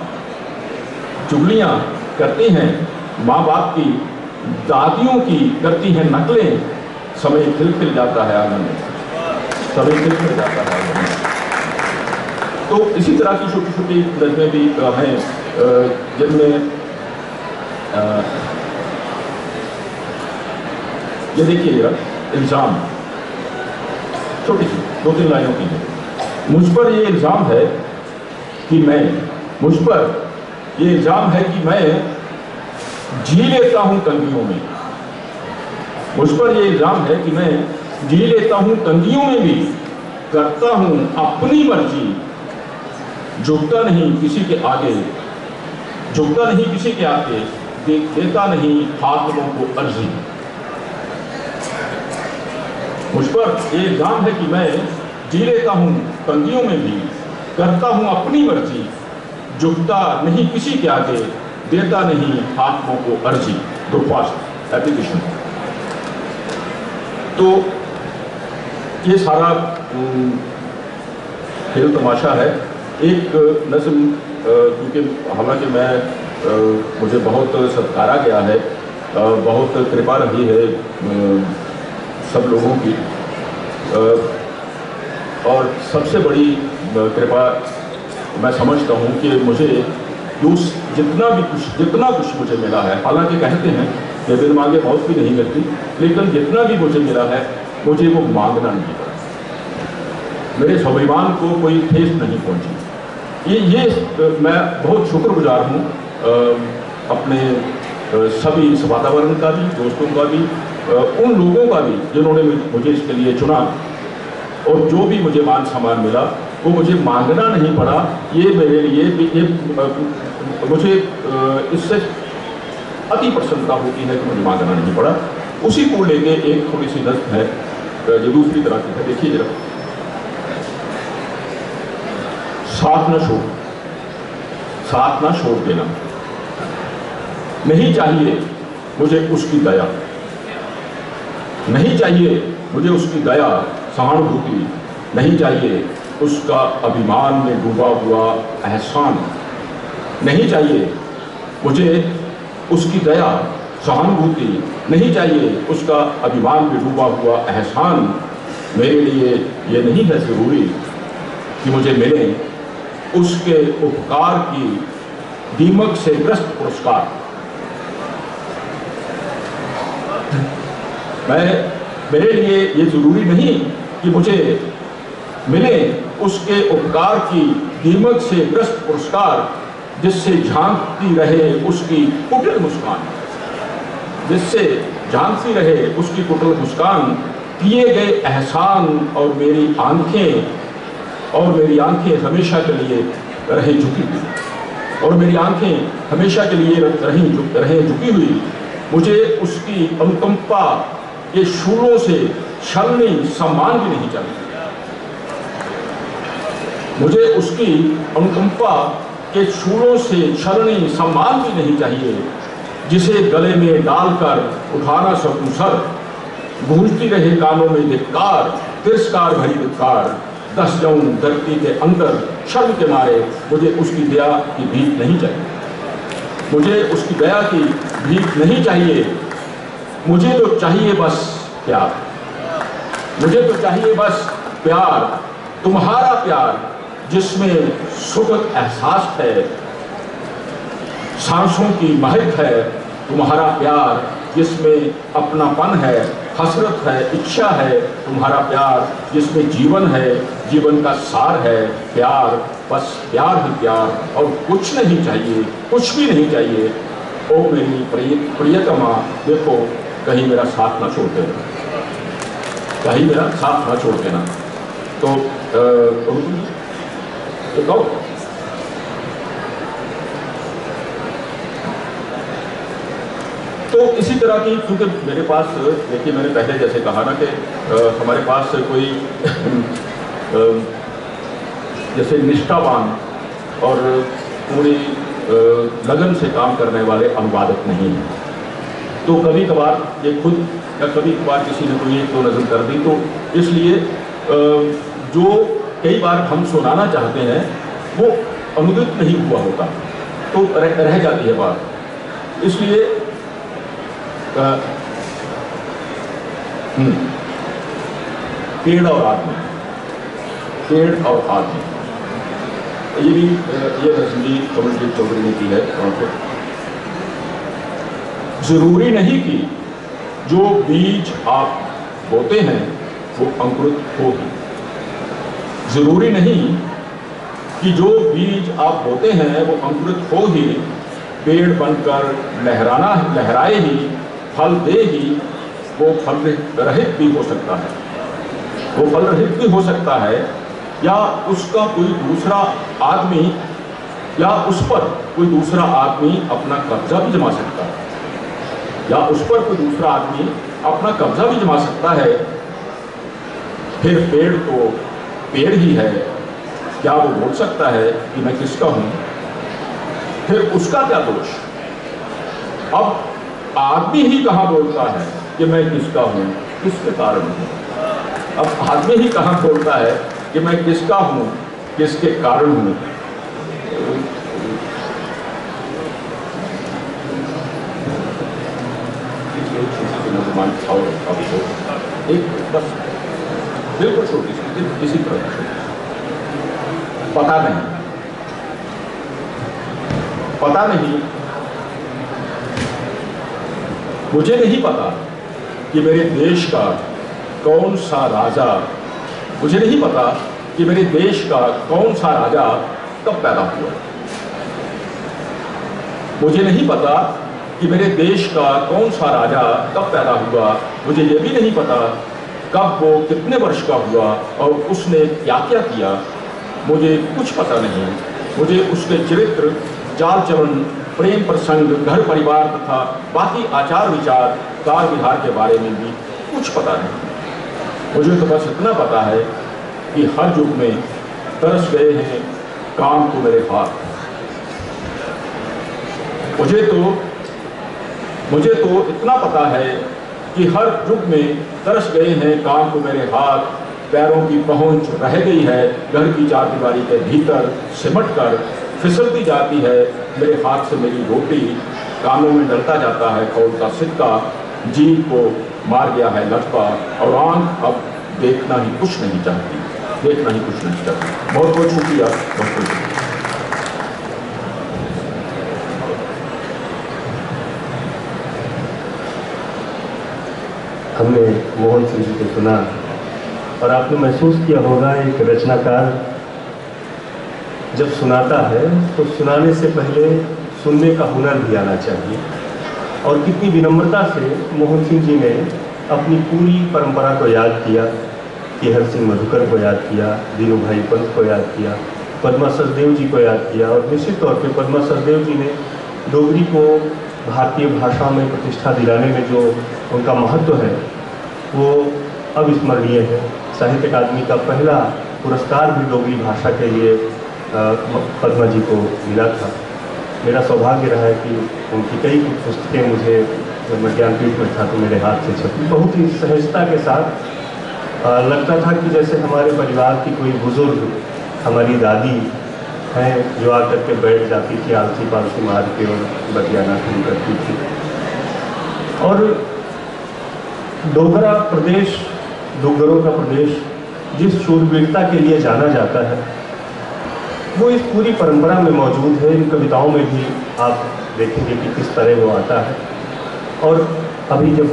चुगलियाँ करती हैं माँ बाप की, दादियों की करती हैं नकलें, समय खिल जाता है आंगन में, समय खिल जाता है आंगन में। तो इसी तरह की छोटी छोटी नज़में भी हैं जिनमें ये देखिएगा, इल्ज़ाम छोटी सी 2-3 लाइनों की है। मुझ पर ये इल्ज़ाम है कि मुझ पर ये इल्ज़ाम है कि मैं जी लेता हूँ तंगियों में, मुझ पर ये इल्ज़ाम है कि मैं जी लेता हूँ तंगियों में भी, करता हूँ अपनी मर्जी, झुकता नहीं किसी के आगे, झुकता नहीं किसी के आगे, देता नहीं हाकिमों को अर्जी। मुझ पर ये इल्ज़ाम है कि मैं जी लेता हूँ तंगियों में भी, करता हूँ अपनी मर्जी, झुकता नहीं किसी के आगे, देता नहीं हाथों को अर्जी। दुर्फास्ट एप्लीकेशन। तो ये सारा खेल तमाशा है। एक नज़्म, क्योंकि हालांकि मैं मुझे बहुत सत्कारा गया है, बहुत कृपा रही है सब लोगों की, और सबसे बड़ी कृपा मैं समझता हूँ कि मुझे जितना कुछ मुझे मिला है, हालांकि कहते हैं कि बिन मांगे मौत भी नहीं मिलती, लेकिन जितना भी मुझे मिला है मुझे वो मांगना नहीं पड़ा। मेरे स्वाभिमान को कोई ठेस नहीं पहुंची। ये मैं बहुत शुक्रगुजार हूँ अपने सभी इस वातावरण का भी, दोस्तों का भी, उन लोगों का भी जिन्होंने मुझे इसके लिए चुना, और जो भी मुझे मान सम्मान मिला वो मुझे मांगना नहीं पड़ा। ये मेरे लिए ये मुझे इससे अति प्रसन्नता होती है कि मुझे मांगना नहीं पड़ा। उसी को लेके एक थोड़ी सी नज़्म है जो दूसरी तरह की है, देखिए जरा। साथ न छोड़ देना, नहीं चाहिए मुझे उसकी दया, नहीं चाहिए मुझे उसकी दया, सहानुभूति, नहीं चाहिए उसका अभिमान में डूबा हुआ एहसान, नहीं चाहिए मुझे उसकी दया, सहानुभूति, नहीं चाहिए उसका अभिमान में डूबा हुआ एहसान। मेरे लिए ये नहीं है ज़रूरी कि मुझे मिले उसके उपकार की दीमक से ग्रस्त पुरस्कार। मेरे लिए ये जरूरी नहीं कि मुझे मिले उसके उपकार की दीमक से ग्रस्त पुरस्कार, जिससे झांकती रहे उसकी कुटिल मुस्कान, जिससे झांकती रहे उसकी कुटिल मुस्कान, किए गए एहसान और मेरी आंखें हमेशा के लिए रहे झुकी हुई, और मेरी आंखें हमेशा के लिए रहे झुकी हुई। मुझे उसकी अनुकंपा के शूलों से छलनी सम्मान भी नहीं चाहिए, मुझे उसकी अनुकंपा के शूलों से छलनी सम्मान भी नहीं चाहिए, जिसे गले में डालकर उठाना सकूं सर, गूंजती रहे कानों में धिक्कार, तिरस्कार भरी धिक्कार, दस जाऊं धरती के अंदर शर्म के मारे। मुझे उसकी दया की भीख नहीं चाहिए, मुझे उसकी दया की भीख नहीं चाहिए, मुझे तो चाहिए बस प्यार, मुझे तो चाहिए बस प्यार, तुम्हारा प्यार जिसमें सुखद एहसास है, सांसों की महक है, तुम्हारा प्यार जिसमें अपनापन है, हसरत है, इच्छा है, तुम्हारा प्यार जिसमें जीवन है, जीवन का सार है। प्यार, बस प्यार ही प्यार, और कुछ नहीं चाहिए, कुछ भी नहीं चाहिए। ओ मेरी प्रियतमा, देखो कहीं मेरा साथ ना छोड़ देना, कहीं मेरा साथ ना छोड़ देना। तो कहो तो इसी तरह की, क्योंकि मेरे पास देखिए मैंने पहले जैसे कहा ना कि हमारे पास कोई जैसे निष्ठावान और पूरी लगन से काम करने वाले अनुवादक नहीं हैं। तो कभी कभार ये खुद या कभी कभार किसी ने कोई एक दो नज़म कर दी, तो इसलिए जो कई बार हम सुनाना चाहते हैं वो अनुदित नहीं हुआ होता, तो रह जाती है बात। इसलिए पेड़ और आदमी, पेड़ और आदमी, ये भी ये रश्मि कमलजीत चौधरी ने की है। जरूरी नहीं कि जो बीज आप बोते हैं वो अंकुरित हो ही, जरूरी नहीं कि जो बीज आप बोते हैं वो अंकुरित हो ही, पेड़ बनकर लहराए ही, फल दे ही, वो फल रहित भी हो सकता है, वो फल रहित भी हो सकता है, या उसका कोई दूसरा आदमी या उस पर कोई दूसरा आदमी अपना कब्जा भी जमा सकता है, या उस पर कोई दूसरा आदमी अपना कब्जा भी जमा सकता है। फिर पेड़ तो पेड़ ही है, क्या वो बोल सकता है कि मैं किसका हूं? फिर उसका क्या दोष? अब आदमी ही कहाँ बोलता है कि मैं किसका हूं, किसके कारण हूं? अब आदमी ही कहाँ बोलता है कि मैं किसका हूं, किसके कारण हूं? एक बस बिल्कुल छोटी सी इसी तरह पता नहीं, मुझे नहीं पता कि मेरे देश का कौन सा राजा, मुझे नहीं पता कि मेरे देश का कौन सा राजा कब पैदा हुआ। मुझे नहीं पता कि मेरे देश का कौन सा राजा कब पैदा हुआ। मुझे ये भी नहीं पता कब वो कितने वर्ष का हुआ और उसने क्या क्या किया। मुझे कुछ पता नहीं। मुझे उसके चरित्र, चाल चलन, प्रेम प्रसंग, घर परिवार तथा बाकी आचार विचार, कार विहार के बारे में भी कुछ पता नहीं। मुझे तो बस इतना पता है कि हर युग में तरस गए हैं काम को मेरे हाथ। मुझे तो इतना पता है कि हर युग में तरस गए हैं काम को मेरे हाथ। पैरों की पहुंच रह गई है घर की चारदीवारी के भीतर सिमट कर, फिसलती जाती है मेरे हाथ से मेरी रोटी। कानों में डलता जाता है खौलता सिक्का, जीभ को मार गया है लटका और आंख अब देखना ही कुछ नहीं चाहती, देखना ही कुछ नहीं चाहती। बहुत बहुत शुक्रिया, बहुत बहुत शुक्रिया। हमने मोहन सिंह जी को सुना और आपने महसूस किया होगा एक रचनाकार जब सुनाता है तो सुनाने से पहले सुनने का हुनर भी आना चाहिए। और कितनी विनम्रता से मोहन सिंह जी ने अपनी पूरी परंपरा को याद किया, केहर सिंह मधुकर को याद किया, दीनू भाई पंत को याद किया, पद्मा सचदेव जी को याद किया। और निश्चित तौर पे पद्मा सचदेव जी ने डोगरी को भारतीय भाषा में प्रतिष्ठा दिलाने में जो उनका महत्व है वो अविस्मरणीय है। साहित्य अकादमी का पहला पुरस्कार भी डोगरी भाषा के लिए पद्मा जी को मिला था। मेरा सौभाग्य रहा है कि उनकी कई पुस्तकें मुझे जब मैं ज्ञानपीठ में था तो मेरे हाथ से छपी। बहुत ही सहजता के साथ लगता था कि जैसे हमारे परिवार की कोई बुजुर्ग, हमारी दादी हैं जो आकर के बैठ जाती थी, आलसी पालसी मार के और बतियाना शुरू करती थी। और डोगरा प्रदेश, डोगरों का प्रदेश जिस शूरवीरता के लिए जाना जाता है वो इस पूरी परंपरा में मौजूद है। इन कविताओं में भी आप देखेंगे कि किस तरह वो आता है। और अभी जब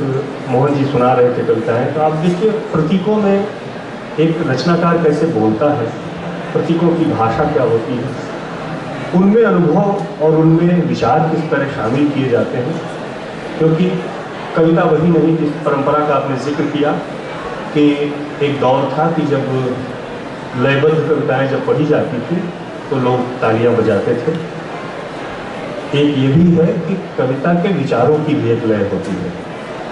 मोहन जी सुना रहे थे कविताएं तो आप देखिए प्रतीकों में एक रचनाकार कैसे बोलता है, प्रतीकों की भाषा क्या होती है, उनमें अनुभव और उनमें विचार किस तरह शामिल किए जाते हैं। क्योंकि कविता वही नहीं जिस परंपरा का आपने जिक्र किया कि एक दौर था कि जब लयबद्ध कविताएं जब पढ़ी जाती थी तो लोग तालियां बजाते थे। एक ये भी है कि कविता के विचारों की भी एक लय होती है।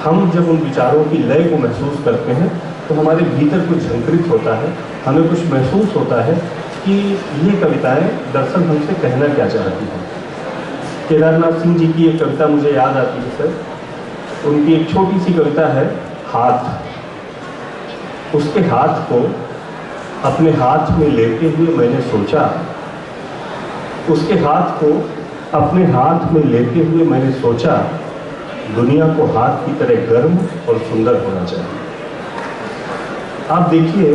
हम जब उन विचारों की लय को महसूस करते हैं तो हमारे भीतर कुछ झंकृत होता है, हमें कुछ महसूस होता है कि ये कविताएं दरअसल हमसे कहना क्या चाहती हैं। केदारनाथ सिंह जी की एक कविता मुझे याद आती है सर। उनकी एक छोटी सी कविता है हाथ। उसके हाथ को अपने हाथ में लेते हुए मैंने सोचा, उसके हाथ को अपने हाथ में लेते हुए मैंने सोचा दुनिया को हाथ की तरह गर्म और सुंदर होना चाहिए। आप देखिए,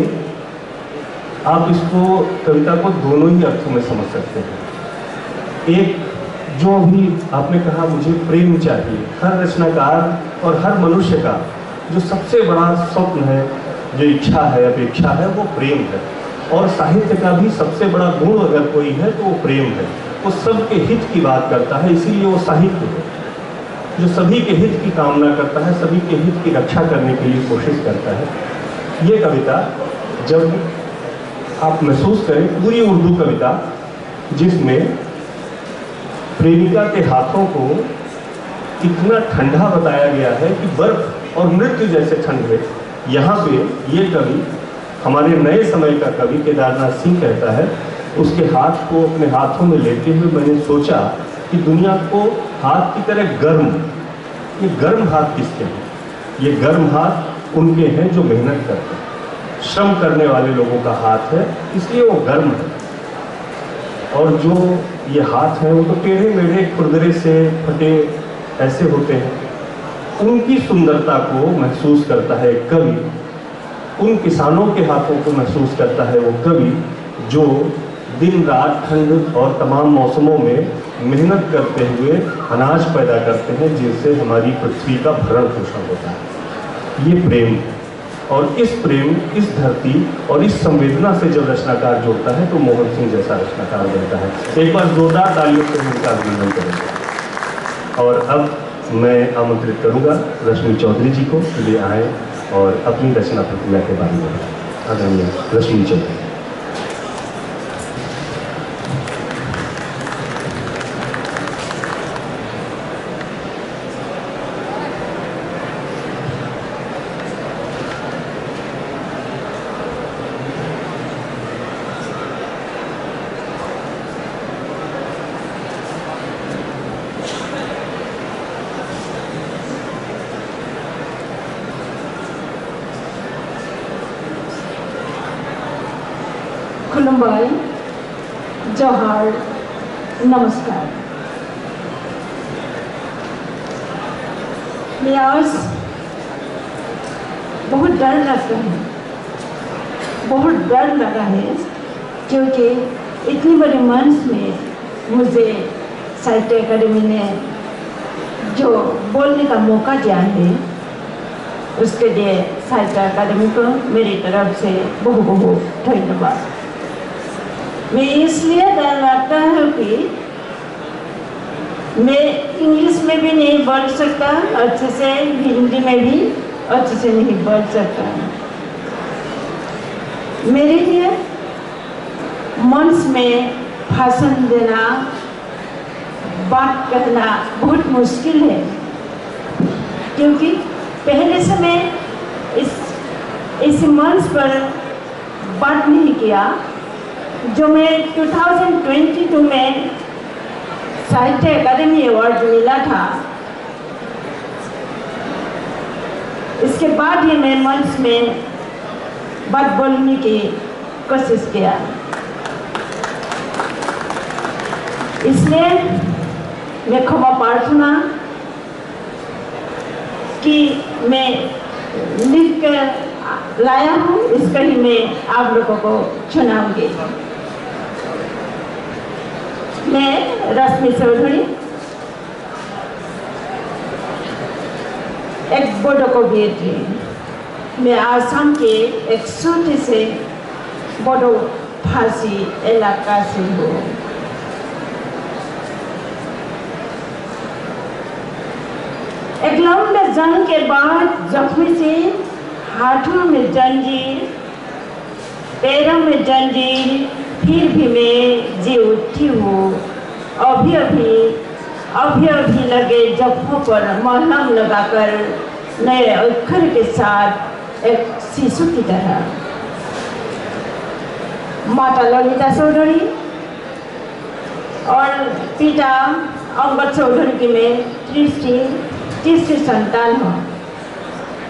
आप इसको कविता को दोनों ही अर्थों में समझ सकते हैं। एक जो भी आपने कहा मुझे प्रेम चाहिए, हर रचनाकार और हर मनुष्य का जो सबसे बड़ा स्वप्न है, जो इच्छा है, अपेक्षा है, वो प्रेम है। और साहित्य का भी सबसे बड़ा गुण अगर कोई है तो वो प्रेम है। वो सबके हित की बात करता है, इसीलिए वो साहित्य है जो सभी के हित की कामना करता है, सभी के हित की रक्षा करने के लिए कोशिश करता है। ये कविता जब आप महसूस करें, पूरी उर्दू कविता जिसमें प्रेमिका के हाथों को इतना ठंडा बताया गया है कि बर्फ और मृत्यु जैसे ठंड है, यहाँ पे ये कवि हमारे नए समय का कवि केदारनाथ सिंह कहता है, उसके हाथ को अपने हाथों में लेते हुए मैंने सोचा कि दुनिया को हाथ की तरह गर्म, ये गर्म हाथ किसके हैं? ये गर्म हाथ उनके हैं जो मेहनत करते हैं, श्रम करने वाले लोगों का हाथ है, इसलिए वो गर्म है। और जो ये हाथ हैं वो तो टेढ़े मेढ़े खुरदरे से फटे ऐसे होते हैं। उनकी सुंदरता को महसूस करता है कवि, उन किसानों के हाथों को महसूस करता है वो कवि जो दिन रात ठंड और तमाम मौसमों में मेहनत करते हुए अनाज पैदा करते हैं, जिनसे हमारी पृथ्वी का भरण पोषण होता है। ये प्रेम, और इस प्रेम, इस धरती और इस संवेदना से जब रचनाकार जोड़ता है तो मोहन सिंह जैसा रचनाकार बनता है। एक बार जोरदार तालियों से उनका अभिनंदन करेंगे। और अब मैं आमंत्रित करूंगा रश्मि चौधरी जी को कि वे आए और अपनी रचना प्रक्रिया के बारे में बताएं। आदरणीय रश्मि चौधरी। खुलुमबाई, जोहार, नमस्कार। मैं आज बहुत डर लगता है, बहुत डर लगा है, क्योंकि इतनी बड़ी मंच में मुझे साहित्य अकादमी ने जो बोलने का मौका दिया है, उसके लिए साहित्य अकादमी को मेरी तरफ से बहुत बहुत धन्यवाद। मैं इसलिए डर लगता है कि मैं इंग्लिश में भी नहीं बोल सकता अच्छे से, हिंदी में भी अच्छे से नहीं बोल सकता। मेरे लिए मंच में भाषण देना, बात कहना बहुत मुश्किल है, क्योंकि पहले से मैं इस मंच पर बात नहीं किया। जो मैं 2022 में साहित्य अकादमी अवार्ड मिला था, इसके बाद ही मैं मंच में बात बोलने की कोशिश किया। इसलिए मैं क्षमा प्रार्थना कि मैं लिख कर लाया हूँ, इसका ही मैं आप लोगों को सुनाऊंगी। मैं रश्मि चौधरी, एक बोडो कवयित्री। मैं आसाम के एक छोटे से बोडो भाषी इलाका से हूँ। एक लंबे जंग के बाद जख्मी से हाथों में जंजीर, पैरों में जंजीर, फिर भी मैं जी उठी हूँ। अभी अभी लगे जख्मों पर मलहम लगाकर नए अक्षर के साथ एक शिशु की तरह। माता ललिता चौधरी और पिता अंगद चौधरी की मैं तीसरी संतान हूँ।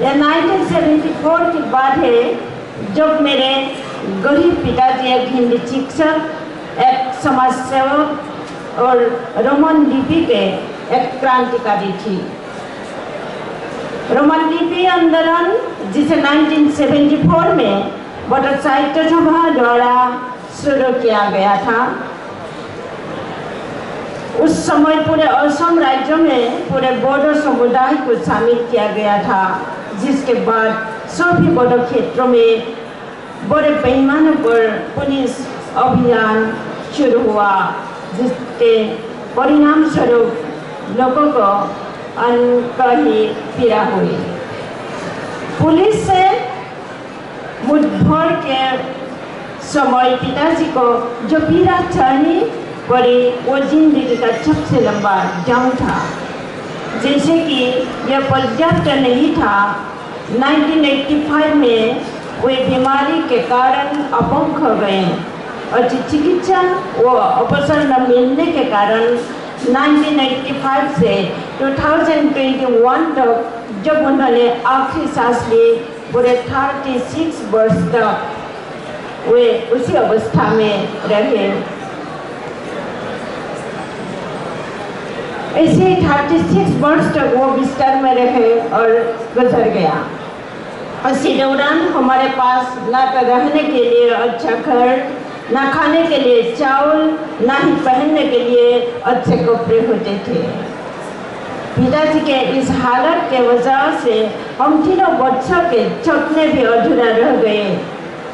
यह 1974 की बात है, जब मेरे गरीब पिताजी एक हिंदी शिक्षक, एक समाज सेवक और रोमन लिपि के एक क्रांतिकारी थी। रोमन लिपि आंदोलन, जिसे 1974 में बौद्ध साहित्य सभा द्वारा शुरू किया गया था, उस समय पूरे असम राज्य में पूरे बौद्ध समुदाय को शामिल किया गया था, जिसके बाद सभी बौद्ध क्षेत्रों में बड़े पैमाने पर पुलिस अभियान शुरू हुआ, जिसके परिणाम स्वरूप लोगों को अनकही पीड़ा हुई। पुलिस से मुठभेड़ के समय पिताजी को जो पीड़ा सहनी पड़ी, वो जिंदगी का सबसे लंबा जंग था। जैसे कि यह पर्याप्त नहीं था, 1985 में वे बीमारी के कारण अपंग हो गए और चिकित्सा व अवसर न मिलने के कारण 1985 से 2021 तक जब उन्होंने आखिरी सांस ली, पूरे 36 वर्ष तक वे उसी अवस्था में रहे। ऐसे 36 वर्ष तक वो बिस्तर में रहे और गुजर गया। इसी दौरान हमारे पास ना तो रहने के लिए अच्छा घर, ना खाने के लिए चावल, ना ही पहनने के लिए अच्छे कपड़े होते थे। पिताजी के इस हालत के वजह से हम तीनों बच्चों के सपने भी अधूरा रह गए।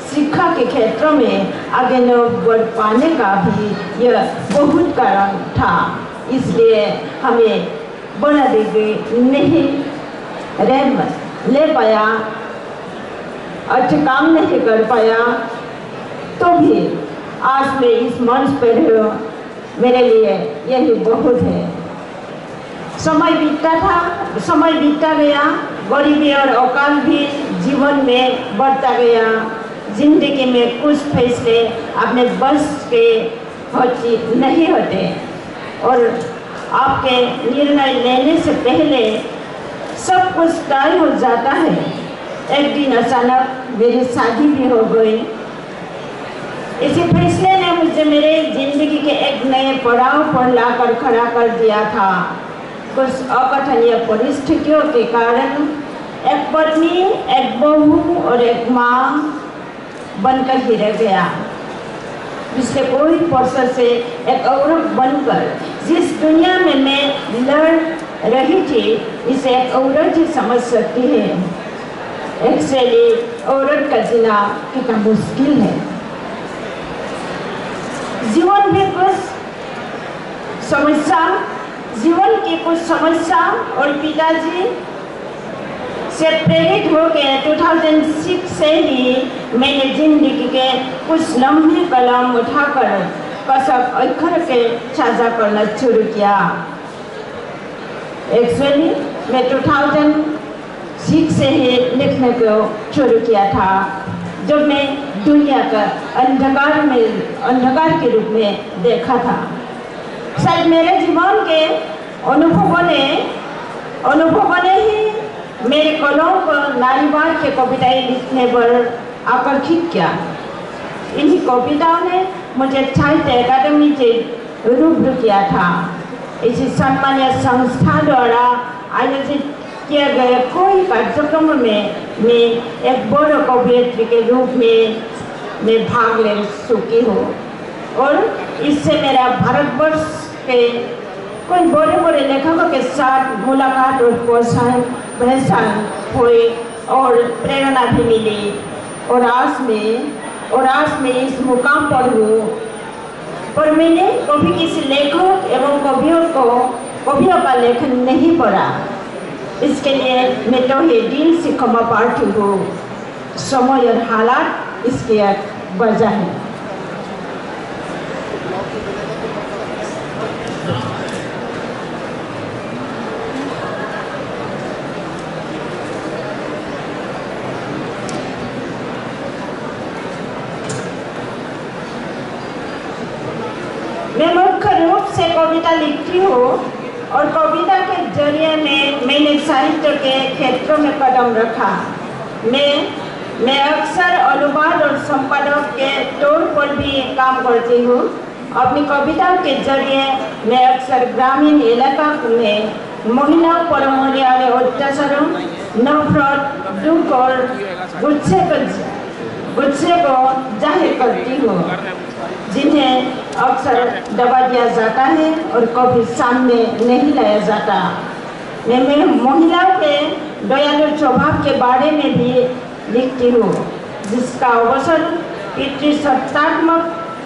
शिक्षा के क्षेत्र में आगे न बढ़ पाने का भी यह बहुत कारण था, इसलिए हमें बड़ा डिग्री नहीं ले पाया, अच्छे काम नहीं कर पाया। तो भी आज मैं इस मंच पर हूँ, मेरे लिए यही बहुत है। समय बीतता गया, गरीबी और अकाल भी जीवन में बढ़ता गया। जिंदगी में कुछ फैसले अपने बस के नहीं होते और आपके निर्णय लेने से पहले सब कुछ तय हो जाता है। एक दिन अचानक मेरी शादी भी हो गई। इसी फैसले ने मुझे मेरे जिंदगी के एक नए पड़ाव पर लाकर खड़ा कर दिया था। कुछ अकथनीय परिस्थितियों के कारण एक पत्नी, एक बहू और एक माँ बनकर ही रह गया। पिछले कोई वर्षों से एक औरत बनकर जिस दुनिया में मैं लड़ रही थी, इसे एक औरत ही समझ सकती है। एक्चुअली औरत का जीना कितना मुश्किल है। जीवन की कुछ समस्या और पिताजी से प्रेरित हो के 2006 से ही मैंने जिंदगी के कुछ लम्हे कलम उठाकर कसक अक्षर के साझा करना शुरू किया। एक्चुअली मैं 2006 से ही लिखने को शुरू किया था, जब मैं दुनिया का अंधकार के रूप में देखा था। शायद मेरे जीवन के अनुभवों ने ही मेरे कलम को नारीवाद के कविताएं लिखने पर आकर्षित किया। इन्हीं कविताओं ने मुझे साहित्य अकादमी से रूबरू किया था। इसी सम्मानीय संस्था द्वारा आयोजित किए गए कोई कार्यक्रम में मैं एक बड़े कवयित्री के रूप में मैं भाग ले चुकी हूँ और इससे मेरा भारतवर्ष के कोई बड़े बड़े लेखकों के साथ मुलाकात और पहचान हुई और प्रेरणा भी मिली और आज मैं इस मुकाम पर हूँ। पर मैंने कभी किसी लेखक एवं कवियों का लेखन नहीं पढ़ा। इसके लिए मैं तो ही दिल से क्षमा प्रार्थी हूँ। समय और हालात इसकी एक वजह है। मैं मुख्य रूप से कविता लिखती हूँ और कविता के जरिए मैंने साहित्य के क्षेत्रों में कदम रखा। मैं अक्सर अनुवाद और संपादक के तौर पर भी काम करती हूँ। अपनी कविताओं के जरिए मैं अक्सर ग्रामीण इलाका में महिलाओं पर होने वाले अत्याचारों, नफरत, दुख और गुस्से को जाहिर करती हूँ, जिन्हें अक्सर दबा दिया जाता है और कभी सामने नहीं लाया जाता। मैं महिलाओं के दयालु स्वभाव के बारे में भी लिखती हूँ, जिसका अवसर पितृसत्तात्मक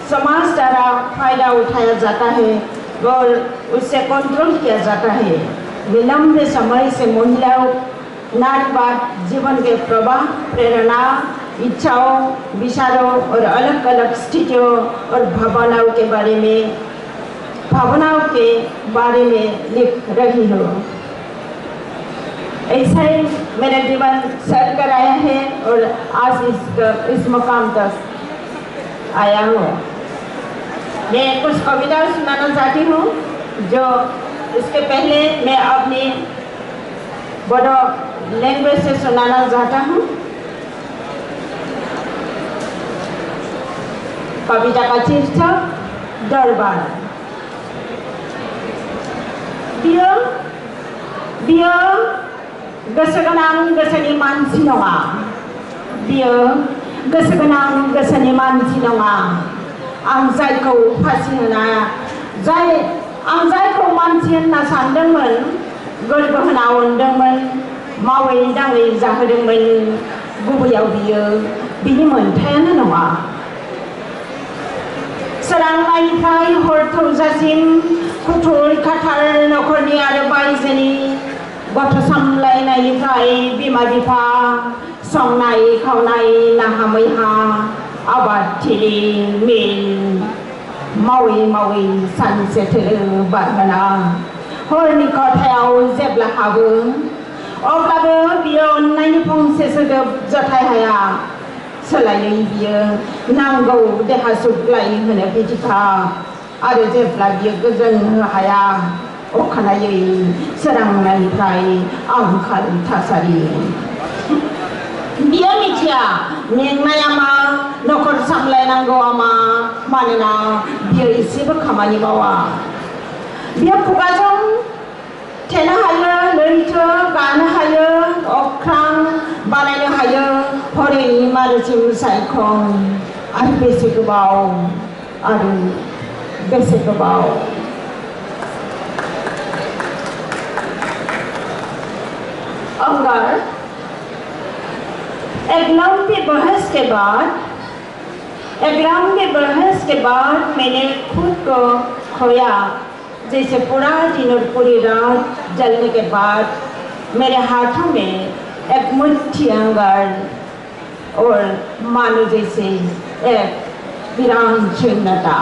समाज द्वारा फायदा उठाया जाता है और उससे कंट्रोल किया जाता है। विलंब समय से महिलाओं नारीवाद जीवन के प्रवाह, प्रेरणा, इच्छाओं, विचारों और अलग अलग स्थितियों और भावनाओं के बारे में लिख रही हूँ। ऐसा ही मेरा जीवन सेट कराया है और आज इस मुकाम तक आया हूँ। मैं कुछ कविता सुनाना चाहती हूँ जो इसके पहले मैं अपनी बोडो लैंग्वेज से सुनाना चाहता हूँ। कविता का शीर्षक दरबार। बियो गोसो गोनां गोसोनि मानसि नङा। बियो गोसो गोनां गोसोनि मानसि नङा। आं जायखौ फासि होना आं जायखौ मानसि होनना सानदोंमोन, गोरबो होना अनदोंमोन, मावै दाङै जाहोदोंमोन, गुबैयाव बियो बिनि मोनथायानो नङा। सोरांनायनिफ्राय हर थौजासिम खुथुर खाथार नखरनि आरो बायजोनि गथ' सामलायनायनिफ्राय बिमा बिफा, संनाय खावनाय नाहा मैहा, आबादथिलि मिल मावै मावै सानसे थोलो बारहोना हरनि खथायाव जेब्ला हाबो अब्लाबो बियो अननायनि फंसे सोदोब जथाय हाया। सोलायै बियो नांगौ देहा सुग्लाय होनो बिदिखा आरो जेब्ला बियो गोजोन होनो हाया अखानायै सोरांनायनिफ्राय आंखाल थासारि। बियो मिथिया मेंनाया मा, नखर सामलायनांगौआ मा, मानोना बियो एसेबो खामानि मावा। बियो खुगाजों थेनो हायो, लैथो गानो हायो, अख्रां बानायनो हायो, हरै मारुसिम सायखं आरो बेसे गोबाव आरो बेसे गोबाव। अंगार। एक लंबी बहस के बाद मैंने खुद को खोया, जैसे पूरा दिन और पूरी रात जलने के बाद मेरे हाथों में एक मुट्ठी अंगार और मानो जैसे एक वीरान शून्यता।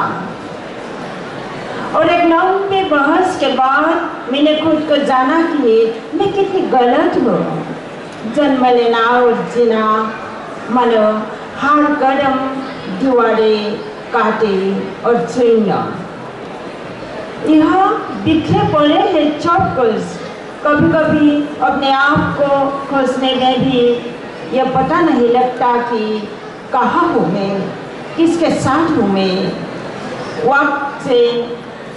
और एक लंबी बहस के बाद मैंने खुद को जाना कि मैं कितनी गलत हूँ। जन्म लेना और जीना मानो हर कदम दीवारें काटे और छीना। यह बिखरे पड़े हैं सब कुछ। कभी कभी अपने आप को खोजने में भी यह पता नहीं लगता कि कहाँ हूँ मैं, किसके साथ हूँ मैं। वक्त से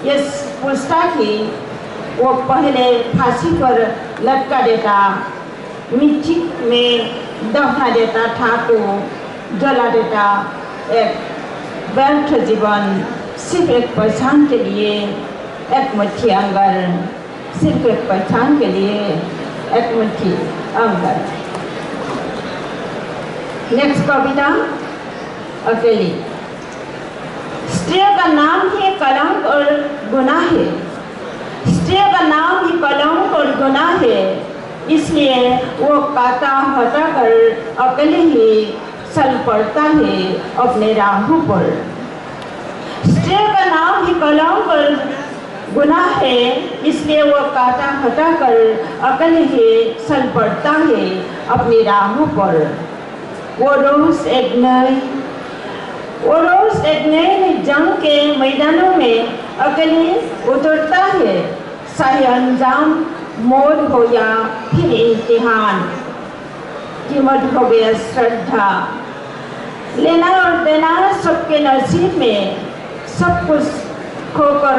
ये पूछता कि वो पहले फांसी पर लटका देता, मिट्टी में दफना देता था तो जला देता। एक व्यर्थ जीवन सिर्फ एक पहचान के लिए, एक मुट्ठी अंगार सिर्फ एक पहचान के लिए, एक मुट्ठी अंगार। नेक्स्ट कविता अकेली। स्त्रियों का नाम ही कलंक और गुनाह है। स्त्रियों का नाम ही कलंक और गुनाह है, इसलिए वो काटा हटा कर अकेले ही चल पड़ता है अपने राहों पर। स्त्रियों का नाम ही कलंक और गुनाह है, इसलिए वो काटा हटा कर अकेले ही चल पड़ता है अपनी राहों पर। वो रोज एक नए जंग के मैदानों में अकेले उतरता है, चाहे अंजाम मौत हो या फिर इम्तिहान, कीमत हो गया श्रद्धा। लेना और देना सबके नसीब में, सब कुछ खोकर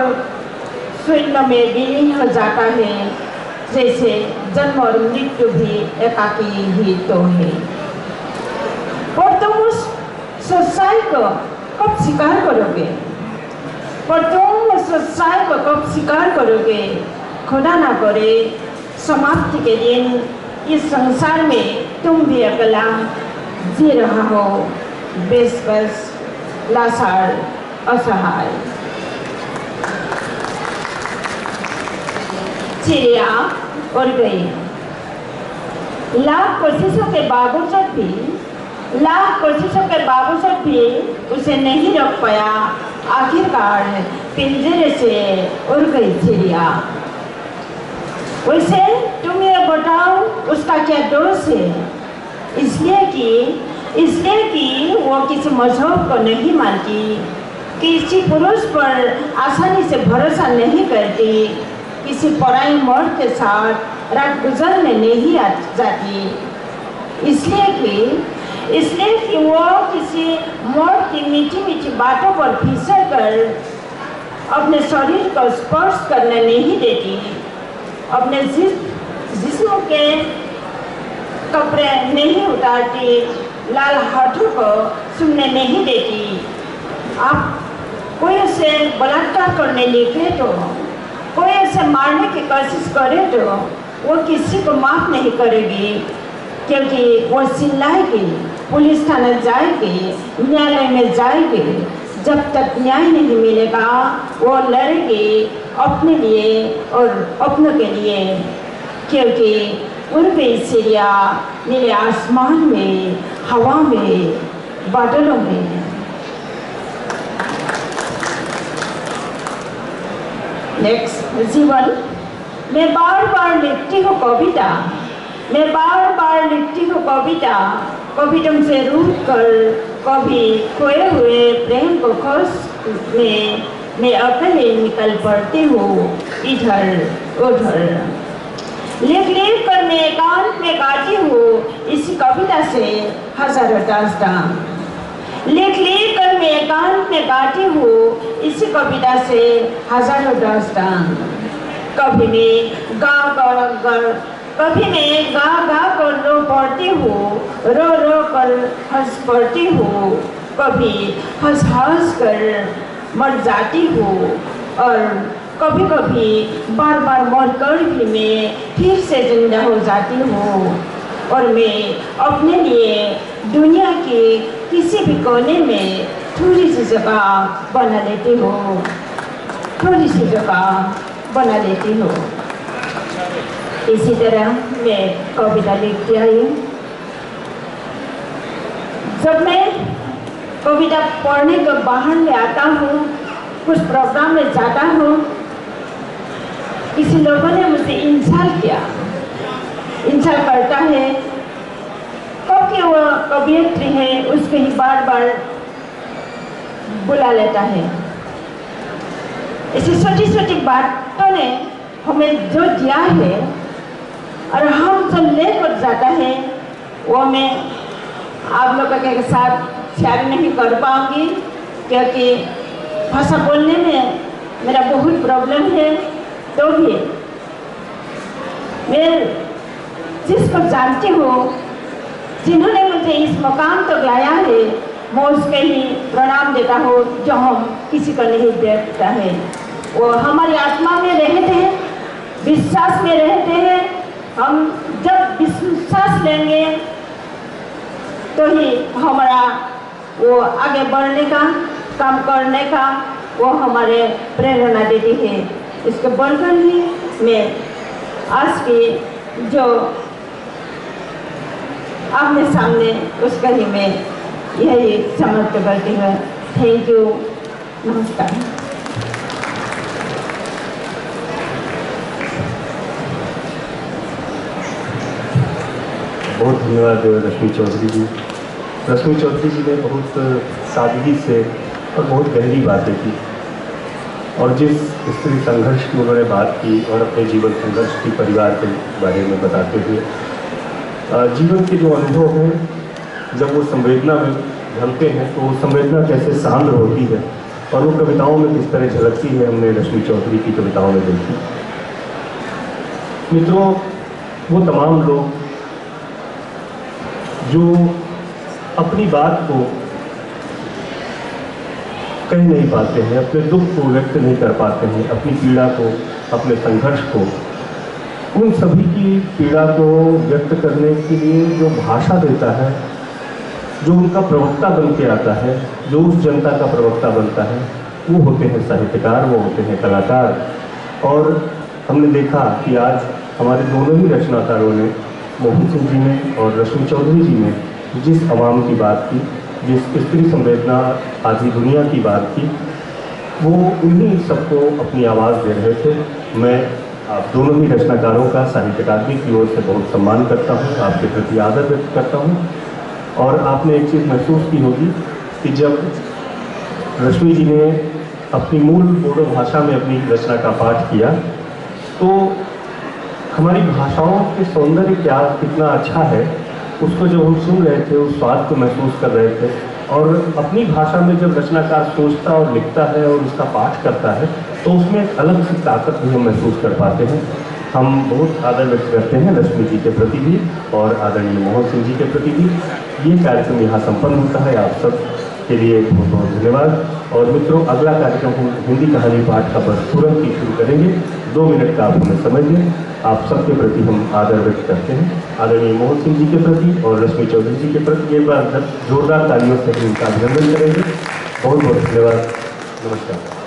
शून्य में विलीन हो जाता है, जैसे जन्म और मृत्यु भी एकाकी ही तो है। और तुम उस सच्चाई को कब स्वीकार करोगे? पर तुम उस सच्चाई को कब स्वीकार करोगे? खुदा ना करे समाप्ति के दिन इस संसार में तुम भी अकेला जी रहा हो, बेबस, लाचार, असहाय। चिड़िया उड़ गई। लाख कोशिशों के बावजूद भी उसे नहीं रोक पाया। आखिरकार पिंजरे से उड़ गई चिड़िया। उसे तुम ये बताओ उसका क्या दोष है? इसलिए कि वो किसी मजहब को नहीं मानती, किसी पुरुष पर आसानी से भरोसा नहीं करती, किसी पराई मर्द के साथ रात गुजरने नहीं जाती, इसलिए कि वो किसी मर्द की मीठी मीठी बातों पर फिसल कर अपने शरीर को स्पर्श करने नहीं देती, अपने जिस्म के कपड़े नहीं उतारती, लाल हाथों को सुनने नहीं देती। आप कोई उसे बलात्कार करने लिखे तो, कोई उसे मारने की कोशिश करे तो वो किसी को माफ नहीं करेगी, क्योंकि वो चिल्लाएगी, पुलिस थाने जाएगी, न्यायालय में जाएगी। जब तक न्याय नहीं मिलेगा वो लड़ेगी अपने लिए और अपनों के लिए, क्योंकि पूर्वी सीरिया नीले आसमान में, हवा में, बादलों में। नेक्स्ट, जीवन। मैं बार बार लिखती हूँ कविता, मैं बार बार लिखती हूँ कविता, कभी तुमसे रूठ कर, कभी खोए हुए प्रेम को खोज में मैं अकेले निकल पड़ती हूँ इधर उधर। लिख लिख कर मैं एकांत में गाती हूँ इस कविता से हजारों दास्तान। लिख लिख कर मैं एकांत में गाती हूँ इस कविता से हजारों दास्तान। कभी मैं गा कर रो पड़ती हूँ, रो रो कर हंस पड़ती हूँ, कभी हंस हंस कर मर जाती हूँ, और कभी कभी बार बार मर कर भी मैं फिर से जिंदा हो जाती हूँ। और मैं अपने लिए दुनिया के किसी भी कोने में थोड़ी सी जगह बना लेती हूँ, थोड़ी सी जगह बना लेती हूँ। इसी तरह मैं कविता लिखती आई। जब मैं कविता पढ़ने को बाहर में आता हूँ, कुछ प्रोग्राम में जाता हूँ, किसी लोगों ने मुझसे इंसल्ट किया, इंसल्ट करता है, कब कि वो कवियत्री है उसको ही बार बार बुला लेता है। ऐसी छोटी छोटी बातों ने हमें जो दिया है और हम जो लेकर जाता है वो मैं आप लोगों के साथ शेयर नहीं कर पाऊंगी, क्योंकि भाषा बोलने में मेरा बहुत प्रॉब्लम है। तो भी मैं जिसको जानती हूँ, जिन्होंने मुझे इस मुकाम तक लाया है, मैं उसके ही प्रणाम देता हूँ जो हम किसी को नहीं देखता है। वो हमारी आत्मा में रहते हैं, विश्वास में रहते हैं। हम जब विश्वास लेंगे तो ही हमारा वो आगे बढ़ने का, काम करने का वो हमारे प्रेरणा देती है। इसके बढ़कर ही मैं आज की जो आमने सामने उसका ही मैं यही समर्पित करती हूँ। थैंक यू, नमस्कार। बहुत धन्यवाद रश्मि चौधरी जी। रश्मि चौधरी जी ने बहुत सादगी से और बहुत गहरी बातें की, और जिस स्त्री संघर्ष की उन्होंने बात की और अपने जीवन संघर्ष की परिवार के बारे में बताते हुए जीवन के जो अनुभव हैं जब वो संवेदना में ढलते हैं तो वो संवेदना कैसे सांद्र होती है और वो कविताओं में किस तरह झलकती है, हमने रश्मि चौधरी की कविताओं में देखी। मित्रों, वो तमाम लोग जो अपनी बात को कह नहीं पाते हैं, अपने दुख को व्यक्त नहीं कर पाते हैं, अपनी पीड़ा को, अपने संघर्ष को, उन सभी की पीड़ा को व्यक्त करने के लिए जो भाषा देता है, जो उनका प्रवक्ता बन के आता है, जो उस जनता का प्रवक्ता बनता है, वो होते हैं साहित्यकार, वो होते हैं कलाकार। और हमने देखा कि आज हमारे दोनों ही रचनाकारों ने, मोहन सिंह जी ने और रश्मि चौधरी जी ने, जिस आवाम की बात की, जिस स्त्री संवेदना आधी दुनिया की बात की, वो उन्हीं सबको अपनी आवाज़ दे रहे थे। मैं आप दोनों ही रचनाकारों का साहित्य अकादमी की ओर से बहुत सम्मान करता हूँ, आपके प्रति आदर व्यक्त करता हूँ। और आपने एक चीज़ महसूस की होगी कि जब रश्मि जी ने अपनी मूल बोडो भाषा में अपनी रचना का पाठ किया तो हमारी भाषाओं के सौंदर्य क्या कितना अच्छा है उसको जब हम सुन रहे थे, उस स्वाद को महसूस कर रहे थे। और अपनी भाषा में जब रचनाकार सोचता और लिखता है और उसका पाठ करता है तो उसमें एक अलग सी ताकत भी हम महसूस कर पाते हैं। हम बहुत आदर व्यक्त करते हैं रश्मि जी के प्रति भी और आदरणीय मोहन सिंह जी के प्रति भी। ये कार्यक्रम यहाँ संपन्न होता है। आप सब के लिए बहुत बहुत धन्यवाद। और मित्रों, अगला कार्यक्रम हम हिंदी कहानी पाठ का बस तुरंत ही शुरू करेंगे। 2 मिनट का आप हमें समझ लें। आप सबके प्रति हम आदर व्यक्त करते हैं, आदरणीय मोहन सिंह जी के प्रति और रश्मि चौधरी जी के प्रति। एक बार जोरदार तालियों से हम उनका अभिनंदन करेंगे। बहुत बहुत धन्यवाद। नमस्कार।